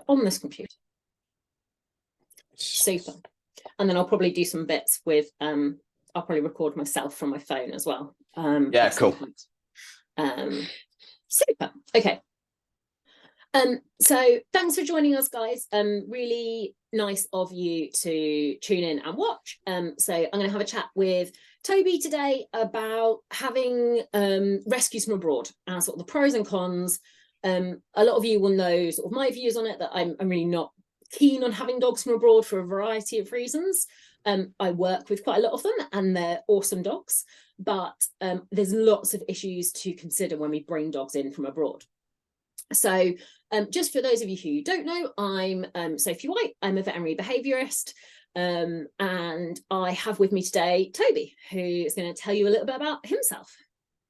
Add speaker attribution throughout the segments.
Speaker 1: on this computer. Super. And then I'll probably do some bits with, I'll probably record myself from my phone as well.
Speaker 2: Yeah, cool.
Speaker 1: Super. Okay. So thanks for joining us, guys. Really nice of you to tune in and watch. So I'm going to have a chat with Toby today about having rescues from abroad and sort of the pros and cons. A lot of you will know sort of my views on it, that I'm really not keen on having dogs from abroad for a variety of reasons. I work with quite a lot of them and they're awesome dogs, but there's lots of issues to consider when we bring dogs in from abroad. So just for those of you who don't know, I'm Sophie White. I'm a veterinary behaviourist, and I have with me today Toby, who is going to tell you a little bit about himself.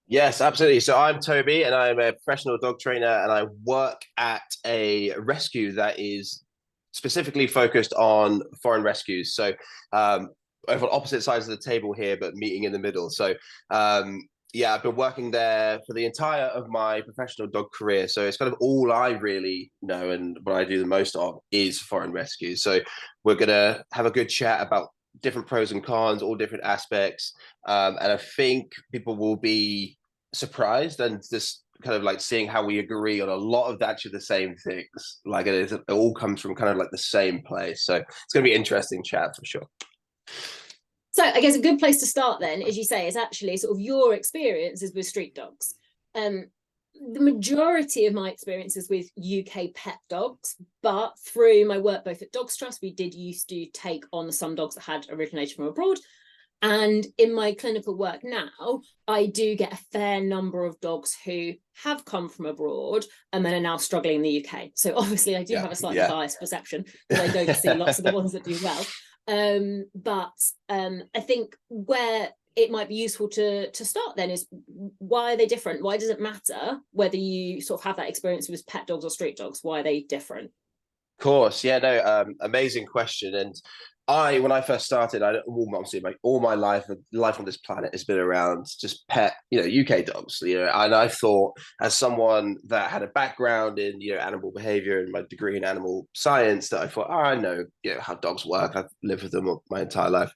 Speaker 2: Yes, absolutely. So I'm Toby and I'm a professional dog trainer, and I work at a rescue that is specifically focused on foreign rescues. So over on opposite sides of the table here, but meeting in the middle. So yeah, I've been working there for the entire of my professional dog career. So it's kind of all I really know, and what I do the most of is foreign rescues. So we're going to have a good chat about different pros and cons, all different aspects. And I think people will be surprised and just kind of like seeing how we agree on a lot of actually the same things. Like it all comes from kind of like the same place. So it's going to be an interesting chat for sure.
Speaker 1: So I guess a good place to start then, as you say, is actually sort of your experiences with street dogs. The majority of my experiences with UK pet dogs, but through my work both at Dogs Trust, we did used to take on some dogs that had originated from abroad. And in my clinical work now, I do get a fair number of dogs who have come from abroad and then are now struggling in the UK. So obviously I do have a slightly biased perception because I don't see lots of the ones that do well. But I think where it might be useful to start then is, why are they different? Why does it matter whether you sort of have that experience with pet dogs or street dogs? Why are they different?
Speaker 2: Of course, yeah, no, amazing question. And when I first started, obviously all my life on this planet has been around just pet, UK dogs, and I thought, as someone that had a background in, animal behavior and my degree in animal science, that I thought, I know, how dogs work. I've lived with them my entire life,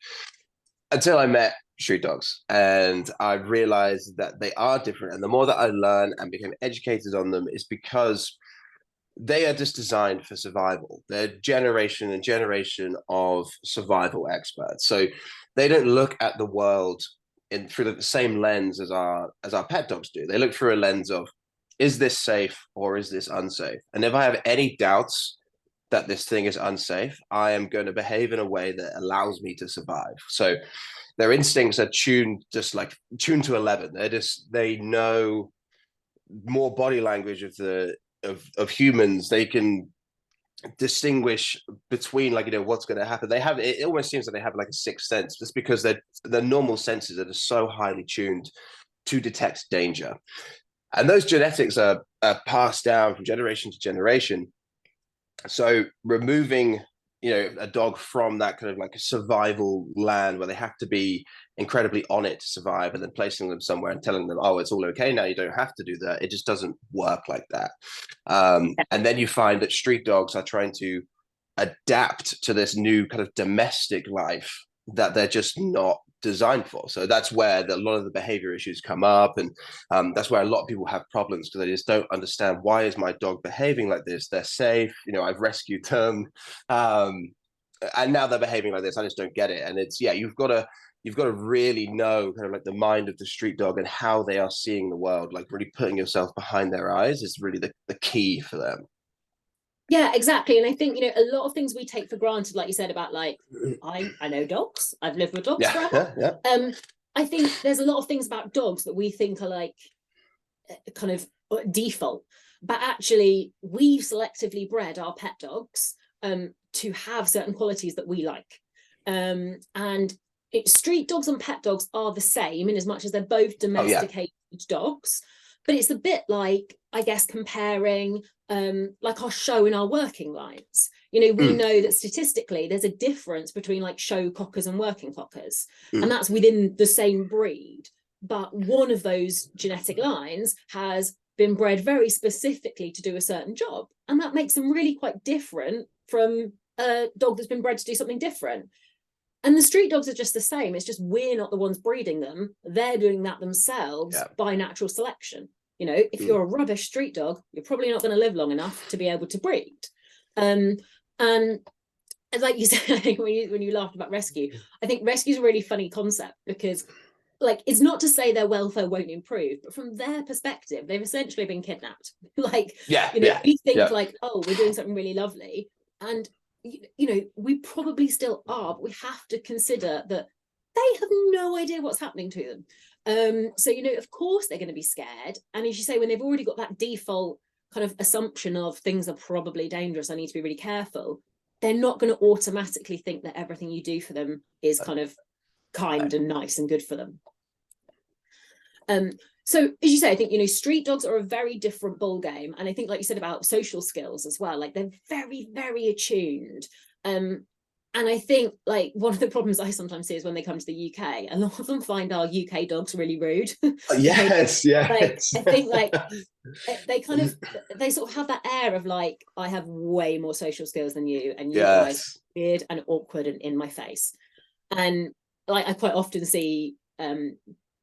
Speaker 2: until I met street dogs, and I realized that they are different. And the more that I learned and became educated on them, is because they are just designed for survival. They're generation and generation of survival experts. So they don't look at the world through the same lens as our pet dogs do. They look through a lens of, is this safe or is this unsafe? And if I have any doubts that this thing is unsafe, I am going to behave in a way that allows me to survive. So their instincts are tuned to 11. They know more body language of humans. They can distinguish between what's going to happen. It almost seems like they have like a sixth sense, just because their normal senses are just so highly tuned to detect danger. And those genetics are passed down from generation to generation. So removing a dog from that kind of like a survival land where they have to be incredibly on it to survive, and then placing them somewhere and telling them, oh, it's all okay now, you don't have to do that, it just doesn't work like that. And then you find that street dogs are trying to adapt to this new kind of domestic life that they're just not designed for. So that's where a lot of the behavior issues come up, and that's where a lot of people have problems, because they just don't understand, why is my dog behaving like this? They're safe, I've rescued them, and now they're behaving like this. I just don't get it. And it's you've got to really know kind of like the mind of the street dog and how they are seeing the world. Like really putting yourself behind their eyes is really the key for them.
Speaker 1: Yeah, exactly. And I think, a lot of things we take for granted, like you said about I know dogs. I've lived with dogs forever.
Speaker 2: Yeah.
Speaker 1: I think there's a lot of things about dogs that we think are like kind of default, but actually we've selectively bred our pet dogs to have certain qualities that we like. And street dogs and pet dogs are the same in as much as they're both domesticated dogs. But it's a bit like, I guess, comparing like our show and our working lines. We know that statistically there's a difference between like show cockers and working cockers, and that's within the same breed. But one of those genetic lines has been bred very specifically to do a certain job, and that makes them really quite different from a dog that's been bred to do something different. And the street dogs are just the same. It's just we're not the ones breeding them. They're doing that themselves by natural selection. You know, if you're a rubbish street dog, you're probably not going to live long enough to be able to breed. And like you said, when you laughed about rescue, I think rescue is a really funny concept, because like, it's not to say their welfare won't improve, but from their perspective, they've essentially been kidnapped. Like, we think like, oh, we're doing something really lovely, and you know, we probably still are, but we have to consider that they have no idea what's happening to them. So, you know, of course they're going to be scared. And as you say, when they've already got that default kind of assumption of things are probably dangerous, I need to be really careful, they're not going to automatically think that everything you do for them is kind of kind and nice and good for them. So as you say, I think, you know, street dogs are a very different ball game. And I think, like you said about social skills as well, like they're very, very attuned. And I think like one of the problems I sometimes see is when they come to the UK, a lot of them find our UK dogs really rude.
Speaker 2: Yes, yes.
Speaker 1: Like, I think like they sort of have that air of like, I have way more social skills than you, and you guys are weird and awkward and in my face. And like I quite often see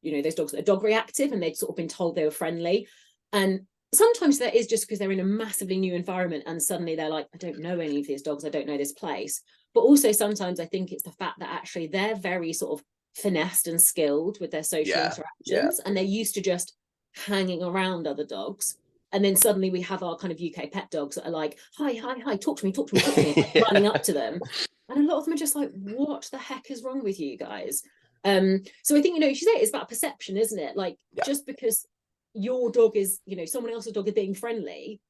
Speaker 1: you know, those dogs that are dog reactive and they'd sort of been told they were friendly. And sometimes that is just because they're in a massively new environment and suddenly they're like, I don't know any of these dogs, I don't know this place. But also sometimes I think it's the fact that actually they're very sort of finessed and skilled with their social interactions, and they're used to just hanging around other dogs. And then suddenly we have our kind of UK pet dogs that are like, hi, talk to me, like running up to them. And a lot of them are just like, what the heck is wrong with you guys? So I think, you know, you should say it's about perception, isn't it? Like, just because your dog is, you know, someone else's dog is being friendly,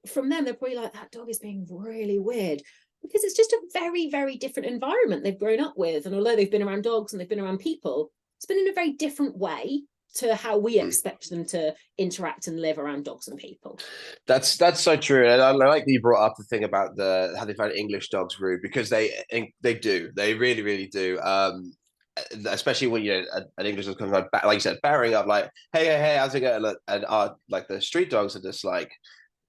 Speaker 1: from them they're probably like, that dog is being really weird, because it's just a very, very different environment they've grown up with. And although they've been around dogs and they've been around people, it's been in a very different way to how we expect them to interact and live around dogs and people.
Speaker 2: That's so true. And I like that you brought up the thing about how they find English dogs rude, because they really, really do. Especially when, you know, an English dog comes like you said, barring up like, hey, how's it going? And like the street dogs are just like,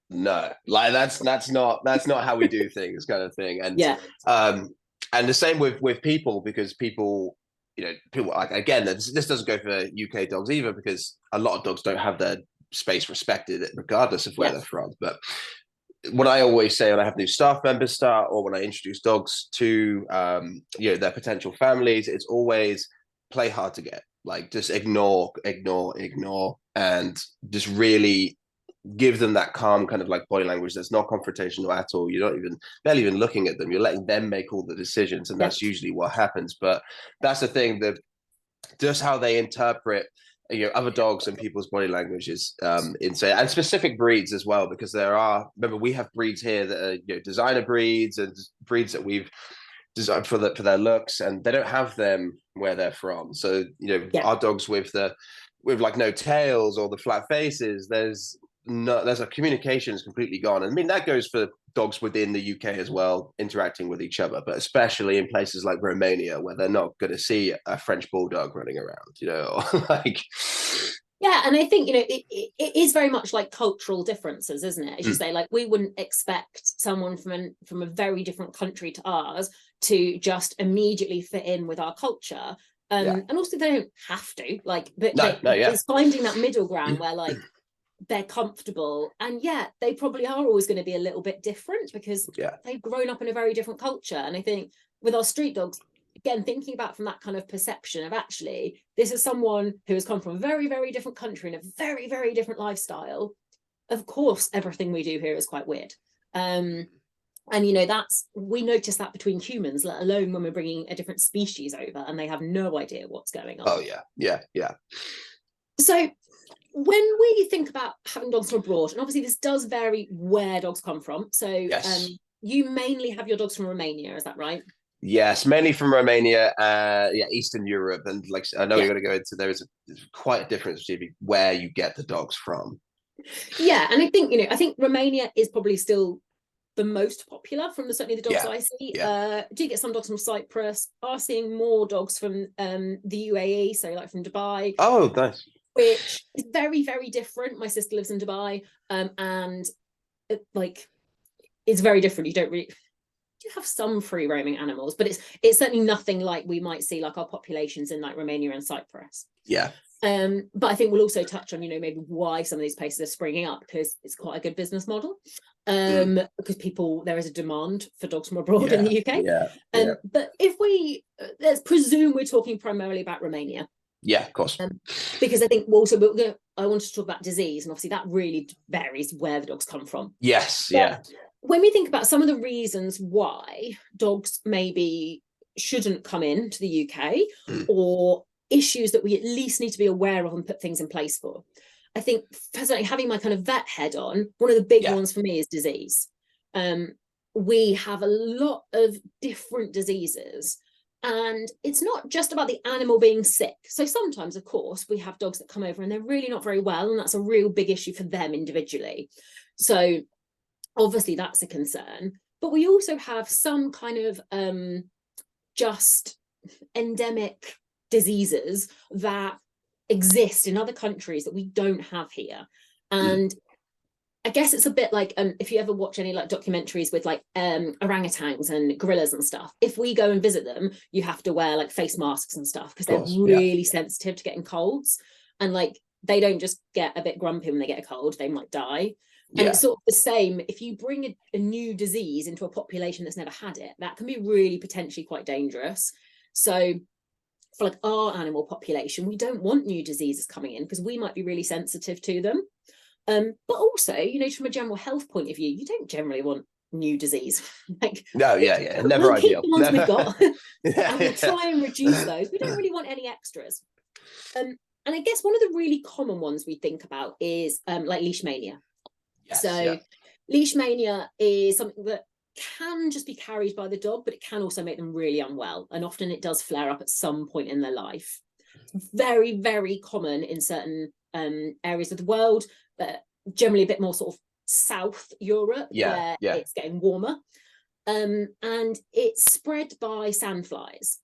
Speaker 2: no, like that's not how we do things, kind of thing. And and the same with people, because people, you know, people like, again, this doesn't go for UK dogs either, because a lot of dogs don't have their space respected regardless of where they're from. But what I always say when I have new staff members start, or when I introduce dogs to you know, their potential families, it's always play hard to get. Like, just ignore, and just really give them that calm kind of like body language that's not confrontational at all. You're not barely even looking at them. You're letting them make all the decisions, and that's usually what happens. But that's the thing, that just how they interpret, you know, other dogs and people's body language is insane, and specific breeds as well, because remember, we have breeds here that are, you know, designer breeds and breeds that we've designed for their looks, and they don't have them where they're from. So, you know, our dogs with like no tails or the flat faces, there's a communication is completely gone. I mean, that goes for dogs within the UK as well, interacting with each other, but especially in places like Romania, where they're not going to see a French bulldog running around, you know, like.
Speaker 1: Yeah, and I think, you know, it is very much like cultural differences, isn't it? As you say, like, we wouldn't expect someone from a very different country to ours to just immediately fit in with our culture. And also they don't have to, like, but it's finding that middle ground where like they're comfortable, and they probably are always going to be a little bit different because they've grown up in a very different culture. And I think with our street dogs, again, thinking about from that kind of perception of, actually, this is someone who has come from a very, very different country and a very, very different lifestyle. Of course, everything we do here is quite weird. And, you know, we notice that between humans, let alone when we're bringing a different species over and they have no idea what's going on.
Speaker 2: Oh, yeah.
Speaker 1: So when we think about having dogs from abroad, and obviously this does vary where dogs come from. So you mainly have your dogs from Romania, is that right?
Speaker 2: Yes, mainly from Romania, Eastern Europe. And like, I know you're going to go into, there's quite a difference between where you get the dogs from.
Speaker 1: Yeah, and I think, you know, Romania is probably still the most popular from certainly the dogs I see. Do get some dogs from Cyprus, are seeing more dogs from the UAE, so like from Dubai.
Speaker 2: Oh, nice.
Speaker 1: which is very, very different. My sister lives in Dubai, and like it's very different. You don't really, you have some free roaming animals, but it's certainly nothing like we might see like our populations in like Romania and Cyprus.
Speaker 2: Yeah.
Speaker 1: But I think we'll also touch on, maybe why some of these places are springing up, because it's quite a good business model. Because there is a demand for dogs from abroad in the UK. But if let's presume we're talking primarily about Romania.
Speaker 2: Yeah, of course.
Speaker 1: Because I think also I wanted to talk about disease, and obviously that really varies where the dogs come from.
Speaker 2: Yes,
Speaker 1: but
Speaker 2: yeah.
Speaker 1: When we think about some of the reasons why dogs maybe shouldn't come into the UK, or issues that we at least need to be aware of and put things in place for, I think personally, having my kind of vet head on, one of the big ones for me is disease. We have a lot of different diseases, and it's not just about the animal being sick. So sometimes, of course, we have dogs that come over and they're really not very well, and that's a real big issue for them individually. So obviously that's a concern. But we also have some kind of just endemic diseases that exist in other countries that we don't have here. And I guess it's a bit like if you ever watch any like documentaries with like orangutans and gorillas and stuff, if we go and visit them, you have to wear like face masks and stuff, because they're really sensitive to getting colds, and like they don't just get a bit grumpy when they get a cold, they might die. And it's sort of the same if you bring a new disease into a population that's never had it, that can be really potentially quite dangerous. So for like our animal population, we don't want new diseases coming in because we might be really sensitive to them. But also, from a general health point of view, you don't generally want new disease.
Speaker 2: Like, never
Speaker 1: we'll
Speaker 2: ideal.
Speaker 1: Keep the ones we've got, and we'll try and reduce those. We don't really want any extras. And I guess one of the really common ones we think about is like leishmania. Leishmania is something that can just be carried by the dog, but it can also make them really unwell, and often it does flare up at some point in their life. It's very, very common in certain areas of the world, but generally a bit more sort of South Europe, where it's getting warmer, and it's spread by sandflies.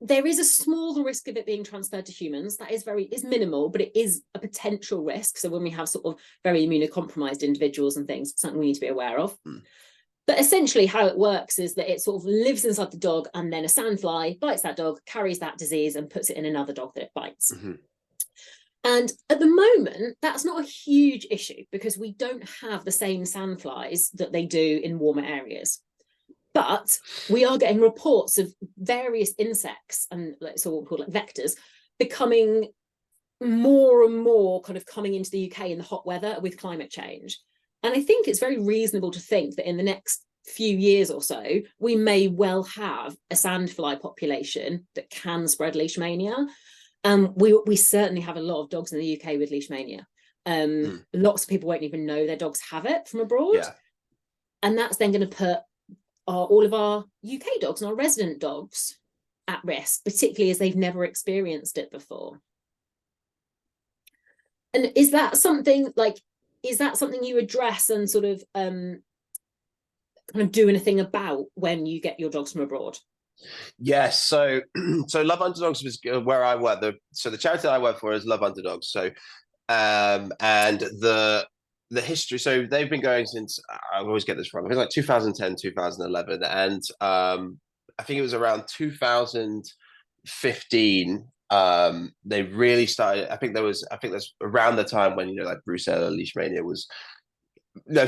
Speaker 1: There is a small risk of it being transferred to humans. That is minimal, but it is a potential risk. So when we have sort of very immunocompromised individuals and things, it's something we need to be aware of. But essentially how it works is that it sort of lives inside the dog, and then a sandfly bites that dog, carries that disease, and puts it in another dog that it bites. And at the moment, that's not a huge issue because we don't have the same sandflies that they do in warmer areas. But we are getting reports of various insects, and so what we call like vectors, becoming more and more kind of coming into the UK in the hot weather with climate change. And I think it's very reasonable to think that in the next few years or so, we may well have a sandfly population that can spread leishmania. We certainly have a lot of dogs in the UK with leishmania. Lots of people won't even know their dogs have it from abroad. And that's then going to put all of our UK dogs and our resident dogs at risk, particularly as they've never experienced it before. And is that something you address and sort of kind of do anything about when you get your dogs from abroad?
Speaker 2: Yes, so Love Underdogs was where I work. The charity that I work for is Love Underdogs. So and the history, so they've been going since, I always get this wrong, it was like 2010, 2011, and I think it was around 2015 they really started. I think that's around the time when like Brucella leishmania was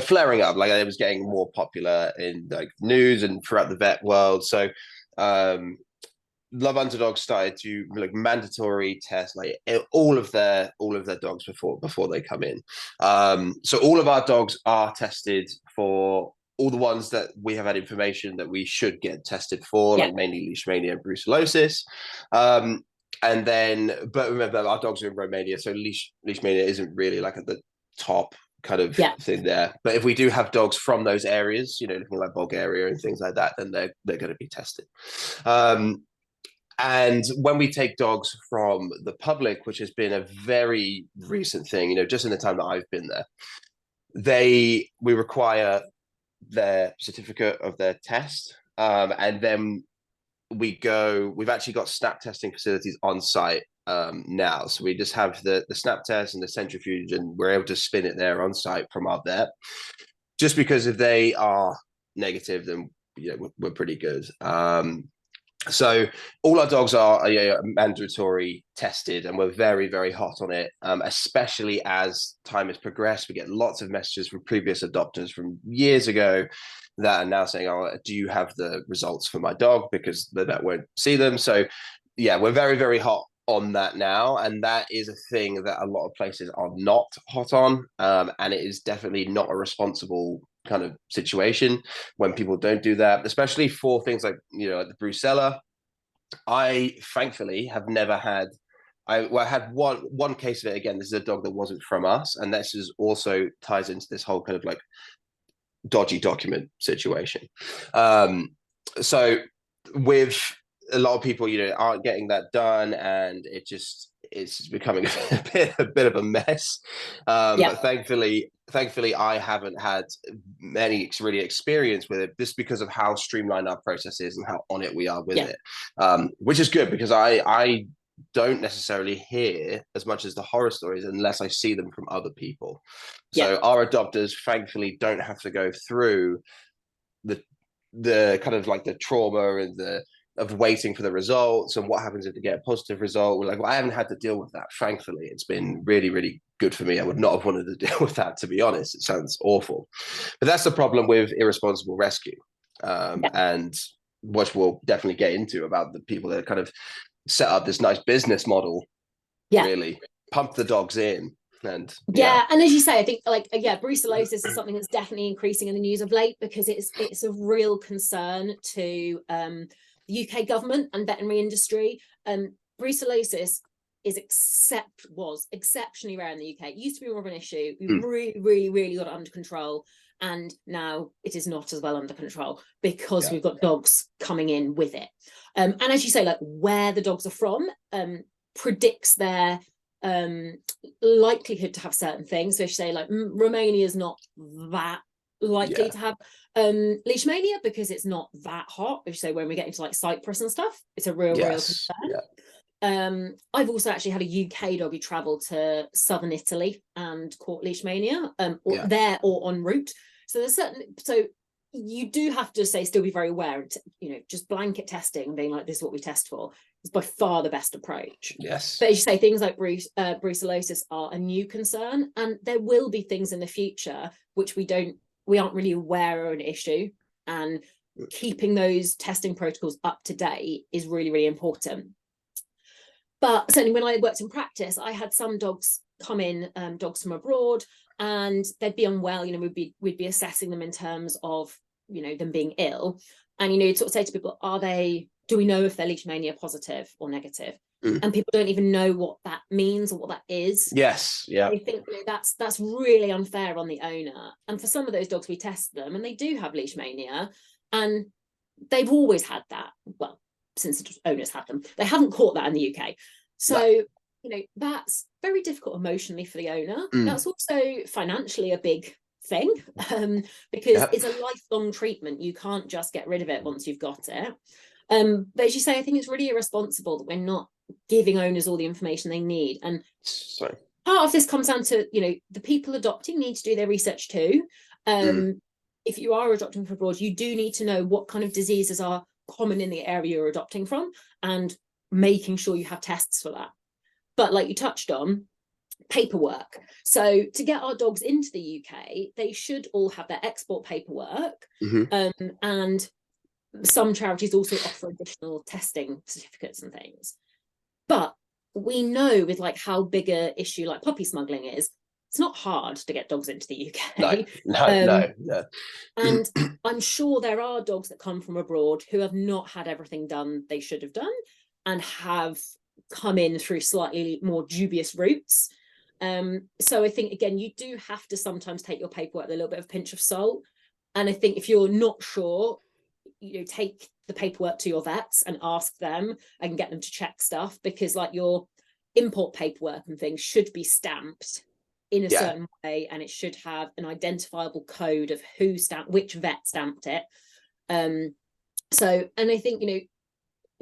Speaker 2: flaring up, like it was getting more popular in like news and throughout the vet world. So Love Underdogs started to like mandatory test like all of their dogs before they come in. So all of our dogs are tested for all the ones that we have had information that we should get tested for, like mainly leishmania and brucellosis. And then, but remember, our dogs are in Romania, so leishmania isn't really like at the top kind of thing there. But if we do have dogs from those areas, looking like Bulgaria and things like that, then they're going to be tested. And when we take dogs from the public, which has been a very recent thing, just in the time that I've been there, we require their certificate of their test. And then we've actually got snap testing facilities on site now. So we just have the snap test and the centrifuge, and we're able to spin it there on site from our vet. Just because if they are negative, then we're pretty good. So all our dogs are mandatory tested, and we're very, very hot on it, especially as time has progressed. We get lots of messages from previous adopters from years ago that are now saying, oh, do you have the results for my dog? Because the vet won't see them. So yeah, we're very, very hot on that now, and that is a thing that a lot of places are not hot on, and it is definitely not a responsible kind of situation when people don't do that, especially for things like like the brucella. I thankfully have never had. I had one case of it. Again, this is a dog that wasn't from us, and this is also ties into this whole kind of like dodgy document situation. So with a lot of people, aren't getting that done, and it's becoming a bit of a mess. But thankfully, I haven't had any really experience with it, just because of how streamlined our process is and how on it we are with it, which is good, because I don't necessarily hear as much as the horror stories unless I see them from other people. So our adopters, thankfully, don't have to go through the kind of like the trauma and of waiting for the results and what happens if they get a positive result. I haven't had to deal with that. Thankfully, it's been really, really good for me. I would not have wanted to deal with that, to be honest. It sounds awful, but that's the problem with irresponsible rescue, and which we'll definitely get into, about the people that kind of set up this nice business model, really pump the dogs in. And
Speaker 1: and as you say, I think brucellosis is something that's definitely increasing in the news of late, because it's a real concern to the UK government and veterinary industry. Brucellosis was exceptionally rare in the UK. It used to be more of an issue. We really, really, really got it under control, and now it is not as well under control because we've got dogs coming in with it. And as you say, like where the dogs are from predicts their likelihood to have certain things. So if you say like Romania is not that likely to have leishmania because it's not that hot. If you say when we get into like Cyprus and stuff, it's a real concern. I've also actually had a UK dog who travelled to southern Italy and caught leishmania there or en route. So there's so you do have to still be very aware. Just blanket testing and being like, this is what we test for, is by far the best approach.
Speaker 2: Yes.
Speaker 1: But as you say, things like brucellosis are a new concern, and there will be things in the future which we aren't really aware are an issue, and keeping those testing protocols up to date is really, really important. But certainly when I worked in practice, I had some dogs come in, dogs from abroad, and they'd be unwell. We'd be assessing them in terms of them being ill, and you'd sort of say to people, do we know if they're leishmania positive or negative? And people don't even know what that means or what that is. I think that's really unfair on the owner. And for some of those dogs, we test them and they do have leishmania, and they've always had that. Well, since the owners had them, they haven't caught that in the UK. So that's very difficult emotionally for the owner. That's also financially a big thing, because it's a lifelong treatment. You can't just get rid of it once you've got it. But as you say, I think it's really irresponsible that we're not giving owners all the information they need. And part of this comes down to the people adopting need to do their research too. If you are adopting from abroad, you do need to know what kind of diseases are common in the area you're adopting from, and making sure you have tests for that. But like you touched on, paperwork. So to get our dogs into the UK, they should all have their export paperwork. And some charities also offer additional testing certificates and things. But we know with like how big a issue like puppy smuggling is, it's not hard to get dogs into the UK.
Speaker 2: No.
Speaker 1: And I'm sure there are dogs that come from abroad who have not had everything done they should have done, and have come in through slightly more dubious routes. So I think, again, you do have to sometimes take your paperwork with a little bit of pinch of salt. And I think if you're not sure, take the paperwork to your vets and ask them and get them to check stuff, because like your import paperwork and things should be stamped in a certain way, and it should have an identifiable code of which vet stamped it. And I think,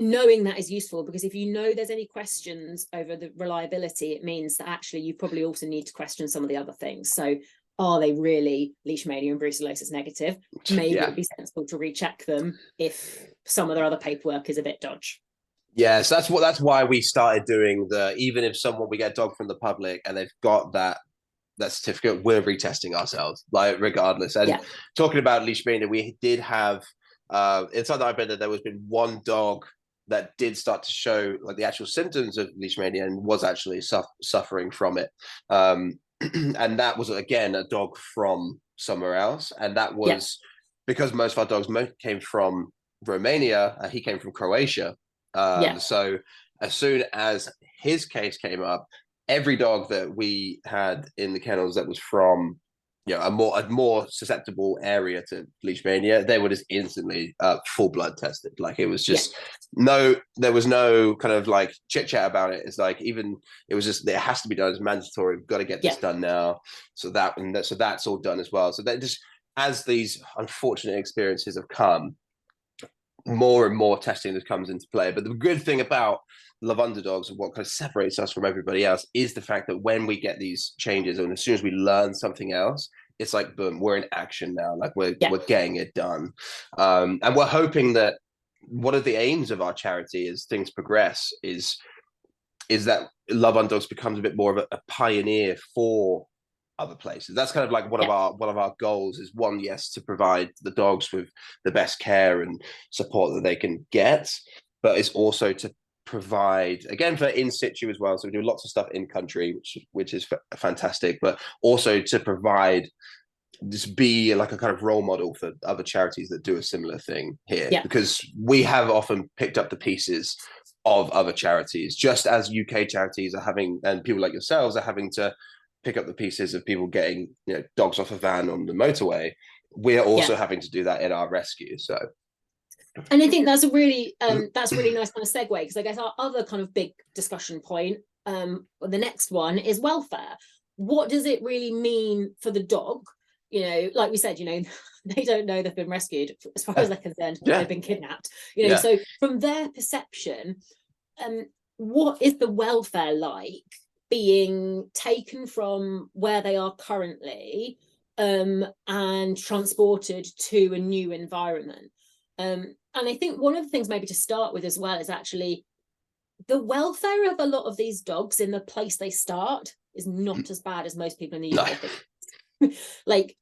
Speaker 1: knowing that is useful, because if you know there's any questions over the reliability, it means that actually you probably also need to question some of the other things. So are they really leishmania and brucellosis negative? Maybe it'd be sensible to recheck them if some of their other paperwork is a bit dodge.
Speaker 2: Yeah, so that's why we started doing even if we get a dog from the public and they've got that certificate, we're retesting ourselves, like regardless. And talking about leishmania, we did have inside the I've there was been one dog that did start to show like the actual symptoms of leishmania and was actually suffering from it. And that was again a dog from somewhere else, and that was because most of our dogs came from Romania. He came from Croatia. So as soon as his case came up, every dog that we had in the kennels that was from a more susceptible area to leishmania, they were just instantly full blood tested. Like it was just there was no kind of like chit chat about it. It's like it was just, it has to be done. It's mandatory. We've got to get this done now. So that's all done as well. So that just, as these unfortunate experiences have come, more and more testing that comes into play. But the good thing about Love Underdogs and what kind of separates us from everybody else is the fact that when we get these changes, and as soon as we learn something else, it's like boom, we're in action now. Like we're getting it done, and we're hoping that one of the aims of our charity as things progress is that Love Underdogs becomes a bit more of a pioneer for other places. That's kind of like one of our goals is one, yes, to provide the dogs with the best care and support that they can get, but it's also to provide again for in situ as well. So we do lots of stuff in country, which is fantastic, but also to provide, just be like a kind of role model for other charities that do a similar thing here, because we have often picked up the pieces of other charities, just as UK charities are having, and people like yourselves are having to pick up the pieces of people getting dogs off a van on the motorway. We're also having to do that in our rescue. So,
Speaker 1: and I think that's a really nice kind of segue, because I guess our other kind of big discussion point, the next one, is welfare. What does it really mean for the dog? Like we said, they don't know they've been rescued as far as they're concerned. They've been kidnapped. So from their perception, what is the welfare like being taken from where they are currently and transported to a new environment? And I think one of the things maybe to start with as well is actually the welfare of a lot of these dogs in the place they start is not as bad as most people in the UK think. Like,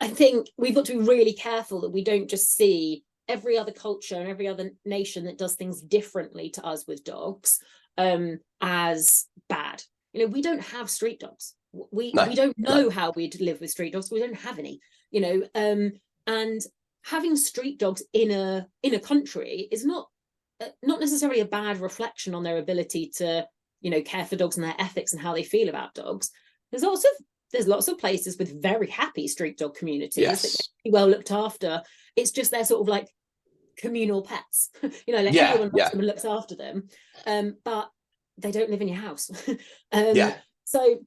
Speaker 1: I think we've got to be really careful that we don't just see every other culture and every other nation that does things differently to us with dogs as bad. We don't have street dogs. We don't know how we'd live with street dogs. We don't have any. And having street dogs in a country is not necessarily a bad reflection on their ability to care for dogs and their ethics and how they feel about dogs. There's lots of places with very happy street dog communities that get well looked after. It's just they're sort of like communal pets. Everyone loves them and looks after them, but they don't live in your house. So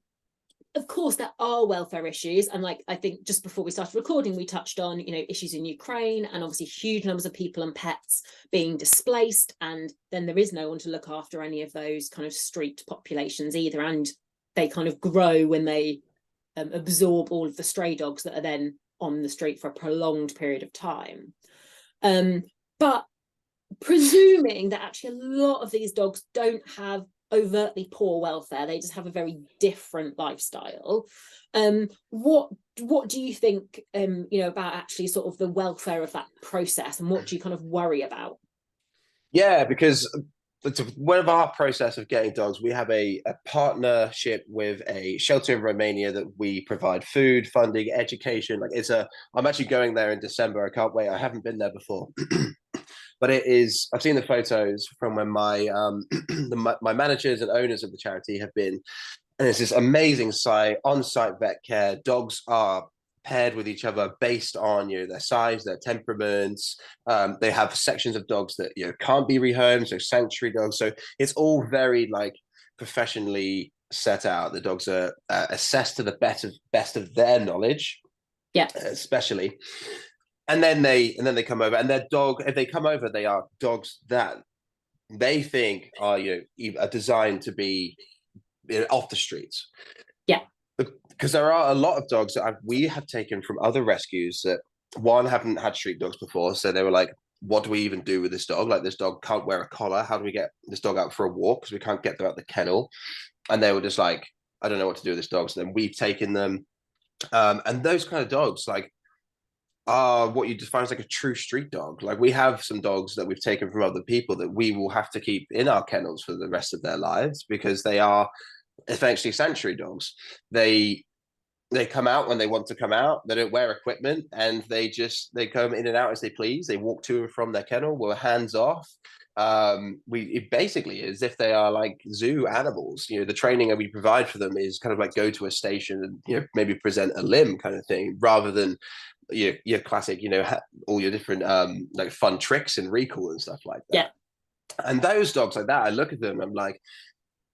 Speaker 1: of course there are welfare issues, and like I think just before we started recording we touched on issues in Ukraine, and obviously huge numbers of people and pets being displaced, and then there is no one to look after any of those kind of street populations either, and they kind of grow when they absorb all of the stray dogs that are then on the street for a prolonged period of time. But presuming that actually a lot of these dogs don't have overtly poor welfare, they just have a very different lifestyle. What do you think about actually sort of the welfare of that process, and what do you kind of worry about?
Speaker 2: Because one of our process of getting dogs, we have a partnership with a shelter in Romania that we provide food, funding, education. I'm actually going there in December. I can't wait. I haven't been there before. But I've seen the photos from when my my managers and owners of the charity have been, and it's this amazing on-site vet care. Dogs are paired with each other based on their size, their temperaments. They have sections of dogs that can't be rehomed, so sanctuary dogs. So it's all very professionally set out. The dogs are assessed to the best of their knowledge, especially. and then they come over, and their dog, if they come over, they are dogs that they think are, are designed to be, off the streets.
Speaker 1: Yeah.
Speaker 2: Because there are a lot of dogs that we have taken from other rescues that, one, haven't had street dogs before, so they were like, what do we even do with this dog? Like, this dog can't wear a collar. How do we get this dog out for a walk? Because we can't get them out the kennel. And they were just like, I don't know what to do with this dog. So then we've taken them. And those kind of dogs, like, are what you define as like a true street dog. Like, we have some dogs that we've taken from other people that we will have to keep in our kennels for the rest of their lives, because they are essentially sanctuary dogs. They come out when they want to come out. They don't wear equipment, and they come in and out as they please. They walk to and from their kennel. We're hands off. It basically is if they are like zoo animals. The training that we provide for them is kind of like go to a station and maybe present a limb kind of thing, rather than your classic all your different like fun tricks and recall and stuff like that.
Speaker 1: Yeah.
Speaker 2: And those dogs like that, I look at them, I'm like,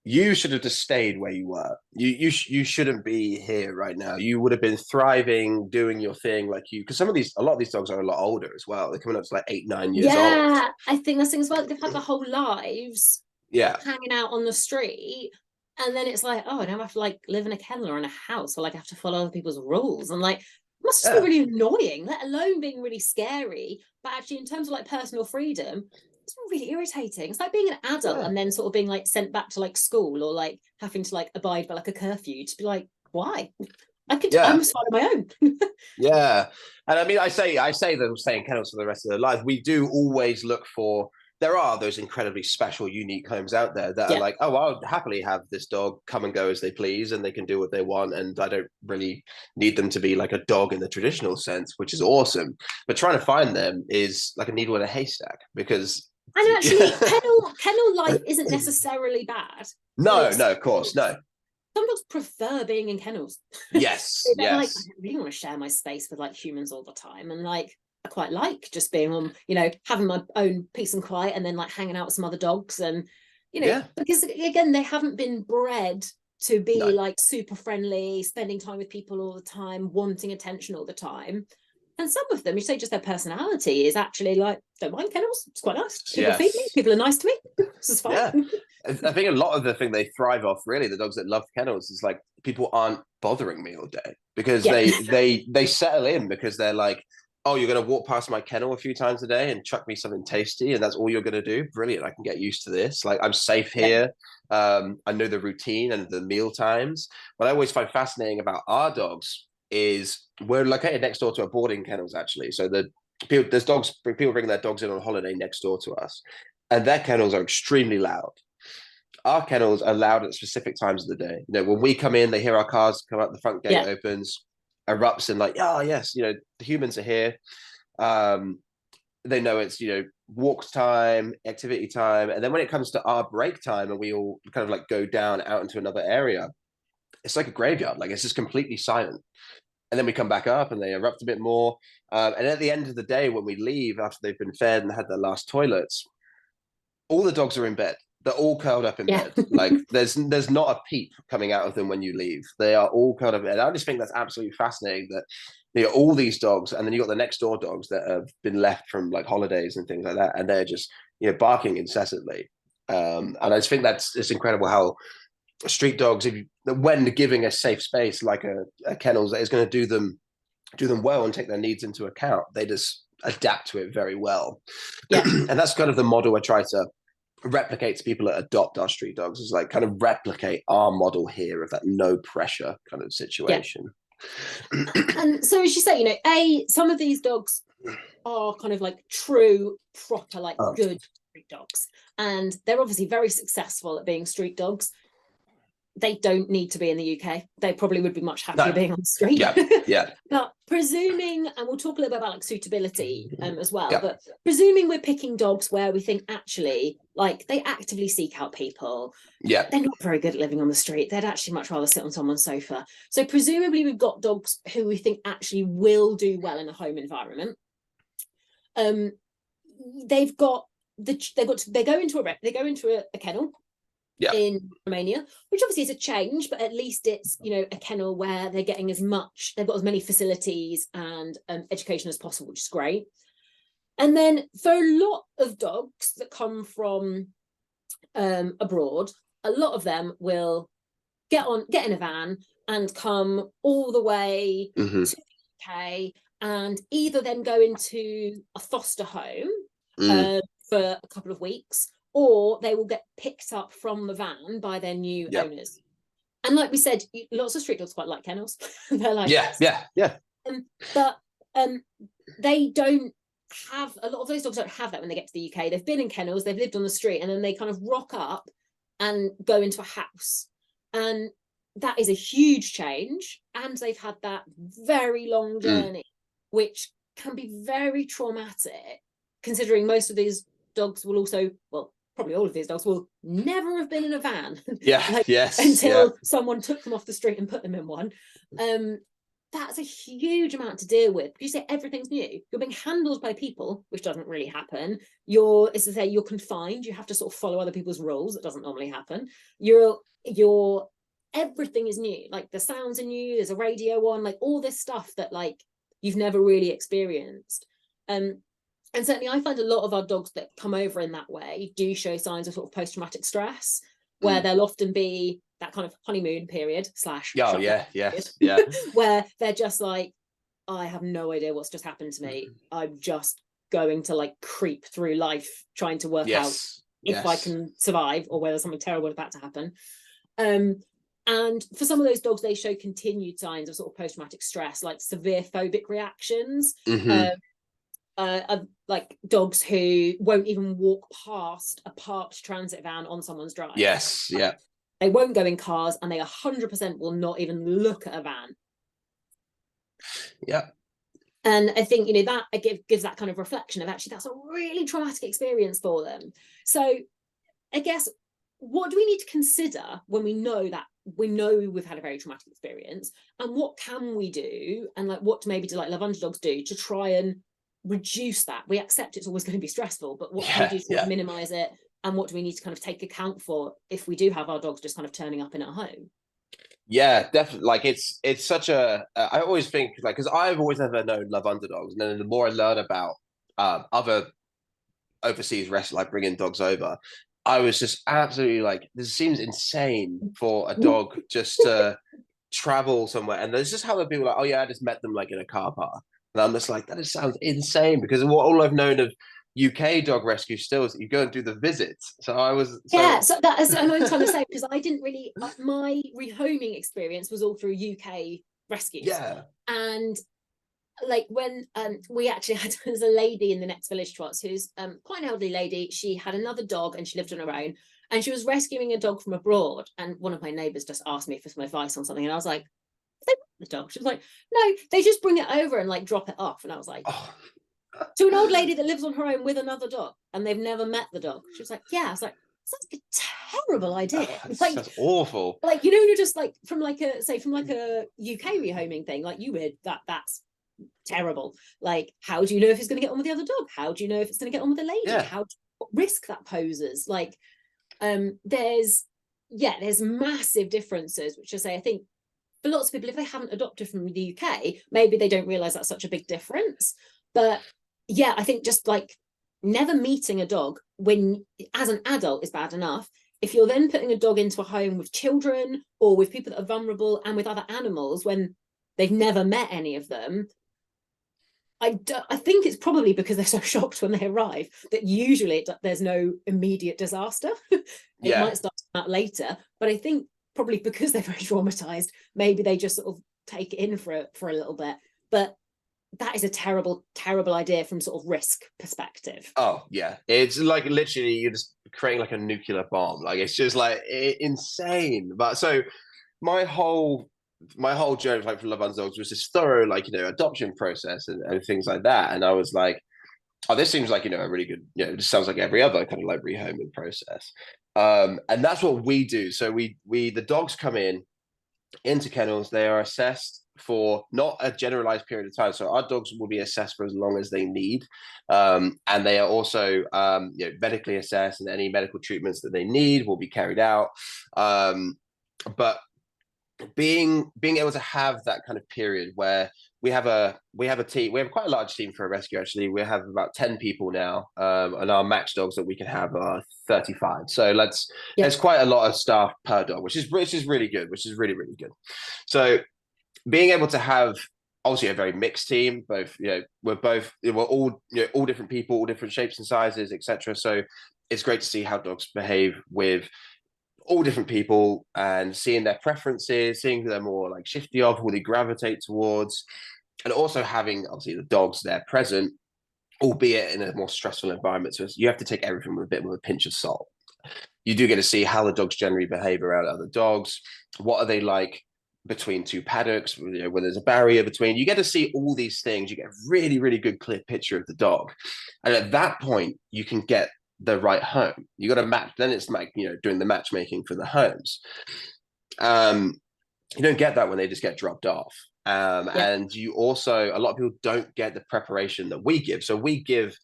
Speaker 2: you should have just stayed where you were. You shouldn't be here right now. You would have been thriving, doing your thing, because a lot of these dogs are a lot older as well. They're coming up to like 8-9 years old.
Speaker 1: Yeah, I think that's things like they've had their whole lives hanging out on the street, and then it's like, oh, now I have to like live in a kennel or in a house, or like I have to follow other people's rules, and like it must just be really annoying, let alone being really scary. But actually, in terms of like personal freedom, it's really irritating. It's like being an adult and then sort of being like sent back to like school, or like having to like abide by like a curfew, to be like, why? I'm just fine on my own.
Speaker 2: Yeah. And I mean, I say them staying kennels for the rest of their life. We do always look for, there are those incredibly special, unique homes out there that are like, oh, I'll happily have this dog come and go as they please, and they can do what they want, and I don't really need them to be like a dog in the traditional sense, which is awesome. But trying to find them is like a needle in a haystack, because
Speaker 1: and actually kennel life isn't necessarily bad.
Speaker 2: No, of course, no.
Speaker 1: Some dogs prefer being in kennels.
Speaker 2: Yes.
Speaker 1: Like, I don't really want to share my space with like humans all the time, and like I quite like just being on, having my own peace and quiet, and then like hanging out with some other dogs, and because again, they haven't been bred to be like super friendly, spending time with people all the time, wanting attention all the time. And some of them, you say just their personality is actually like, don't mind kennels, it's quite nice. People feed me, people are nice to me. This is fine.
Speaker 2: Yeah. I think a lot of the thing they thrive off, really, the dogs that love kennels, is like people aren't bothering me all day, because they settle in, because they're like, oh, you're going to walk past my kennel a few times a day and chuck me something tasty, and that's all you're going to do? Brilliant. I can get used to this. Like, I'm safe here. I know the routine and the meal times. What I always find fascinating about our dogs is we're located next door to a boarding kennels, actually. So people bring their dogs in on holiday next door to us, and their kennels are extremely loud. Our kennels are loud at specific times of the day. When we come in, they hear our cars come out, the front gate opens, erupts, and like, oh yes, the humans are here. They know it's walk time, activity time, and then when it comes to our break time, and we all kind of like go down out into another area, it's like a graveyard. Like, it's just completely silent. And then we come back up and they erupt a bit more. And at the end of the day, when we leave after they've been fed and had their last toilets, all the dogs are in bed. They're all curled up in bed. Like, there's not a peep coming out of them when you leave. They are all curled up in bed. I just think that's absolutely fascinating that all these dogs, and then you got the next door dogs that have been left from like holidays and things like that, and they're just barking incessantly. And I just think it's incredible how street dogs, when giving a safe space like a kennels that is going to do them well and take their needs into account, they just adapt to it very well. And that's kind of the model I try to replicate to people that adopt our street dogs, is like kind of replicate our model here of that no pressure kind of situation.
Speaker 1: And so, as you say, some of these dogs are kind of like true, proper, like good street dogs, and they're obviously very successful at being street dogs. They don't need to be in the UK. They probably would be much happier being on the street. But presuming, and we'll talk a little bit about like suitability as well, but presuming we're picking dogs where we think actually like they actively seek out people, they're not very good at living on the street. They'd actually much rather sit on someone's sofa. So presumably we've got dogs who we think actually will do well in a home environment. They go into a kennel. in Romania, which obviously is a change, but at least it's, you know, a kennel where they're getting as much, they've got as many facilities and education as possible, which is great. And then for a lot of dogs that come from abroad, a lot of them will get in a van and come all the way to the UK, and either then go into a foster home for a couple of weeks, or they will get picked up from the van by their new owners. And like we said, lots of street dogs quite like kennels. They're like, but they don't have, a lot of those dogs don't have that when they get to the UK. They've been in kennels, they've lived on the street, and then they kind of rock up and go into a house. And that is a huge change. And they've had that very long journey, which can be very traumatic, considering most of these dogs will also, well, probably all of these dogs will never have been in a van. Until someone took them off the street and put them in one. That's a huge amount to deal with. You say everything's new. You're being handled by people, which doesn't really happen. You're confined. You have to sort of follow other people's rules. It doesn't normally happen. Everything is new. Like the sounds are new. There's a radio on. Like all this stuff that like you've never really experienced. And certainly I find a lot of our dogs that come over in that way do show signs of sort of post-traumatic stress, where they'll often be that kind of honeymoon period where they're just like, I have no idea what's just happened to me. I'm just going to like creep through life trying to work out if I can survive, or whether something terrible is about to happen. And for some of those dogs, they show continued signs of sort of post-traumatic stress, like severe phobic reactions. Like dogs who won't even walk past a parked transit van on someone's drive. They won't go in cars, and they 100% will not even look at a van. And I think, you know, that gives that kind of reflection of actually that's a really traumatic experience for them. So I guess, what do we need to consider when we know we've had a very traumatic experience, and what can we do, and like what maybe do like Love Underdogs do to try and reduce that? We accept it's always going to be stressful, but what can we do to minimize it, and what do we need to kind of take account for if we do have our dogs just kind of turning up in our home?
Speaker 2: Yeah, definitely. Like it's such a I always think, like, because I've always never known Love Underdogs, and then the more I learn about other overseas rescue, like bringing dogs over, I was just absolutely like, this seems insane for a dog just to travel somewhere. And there's just how the people are like, oh yeah, I just met them like in a car park. And I'm just like, that just sounds insane, because all I've known of UK dog rescue still is you go and do the visits. So I was
Speaker 1: so that is, and I'm trying to say, because I didn't really, my rehoming experience was all through UK rescues. And like when we actually had, there's a lady in the next village to us who's quite an elderly lady. She had another dog and she lived on her own, and she was rescuing a dog from abroad, and one of my neighbors just asked me for some advice on something, and I was like, they want the dog? She was like, no, they just bring it over and like drop it off. And I was like, to an old lady that lives on her own with another dog, and they've never met the dog. She was like, yeah. I was like, that's a terrible idea. Like,
Speaker 2: that's awful.
Speaker 1: Like, you know, you're just like from like a UK rehoming thing, like you would, that's terrible. Like, how do you know if it's going to get on with the other dog? How do you know if it's going to get on with the lady? What risk that poses? Like, there's massive differences, which I say, I think for lots of people, if they haven't adopted from the UK, maybe they don't realize that's such a big difference. But yeah, I think just like never meeting a dog when as an adult is bad enough. If you're then putting a dog into a home with children or with people that are vulnerable and with other animals when they've never met any of them, I think it's probably because they're so shocked when they arrive that usually there's no immediate disaster. It might start to come out later, but I think probably because they're very traumatized, maybe they just sort of take it in for a little bit. But that is a terrible, terrible idea from sort of risk perspective.
Speaker 2: Oh yeah, it's like literally you're just creating like a nuclear bomb. Like it's just like insane. But so my whole journey, like for Love Underdogs, was this thorough, like, you know, adoption process and things like that. And I was like, oh, this seems like, you know, a really good, you know, this sounds like every other kind of like rehoming process. And that's what we do. So the dogs come into kennels, they are assessed for not a generalized period of time. So our dogs will be assessed for as long as they need, and they are also medically assessed, and any medical treatments that they need will be carried out. But being able to have that kind of period where we have a team, we have quite a large team for a rescue. Actually, we have about 10 people now, and our max dogs that we can have are 35. So there's quite a lot of staff per dog, which is really good, which is really, really good. So being able to have obviously a very mixed team, both we're all all different people, all different shapes and sizes, etc. So it's great to see how dogs behave with all different people and seeing their preferences, seeing who they're more like shifty of, who they gravitate towards, and also having obviously the dogs there present, albeit in a more stressful environment. So you have to take everything with a pinch of salt. You do get to see how the dogs generally behave around other dogs. What are they like between two paddocks, when there's a barrier between? You get to see all these things. You get a really, really good clear picture of the dog. And at that point, you can get the right home. You got to match. Then it's like doing the matchmaking for the homes. You don't get that when they just get dropped off. And you also, a lot of people don't get the preparation that we give. So we give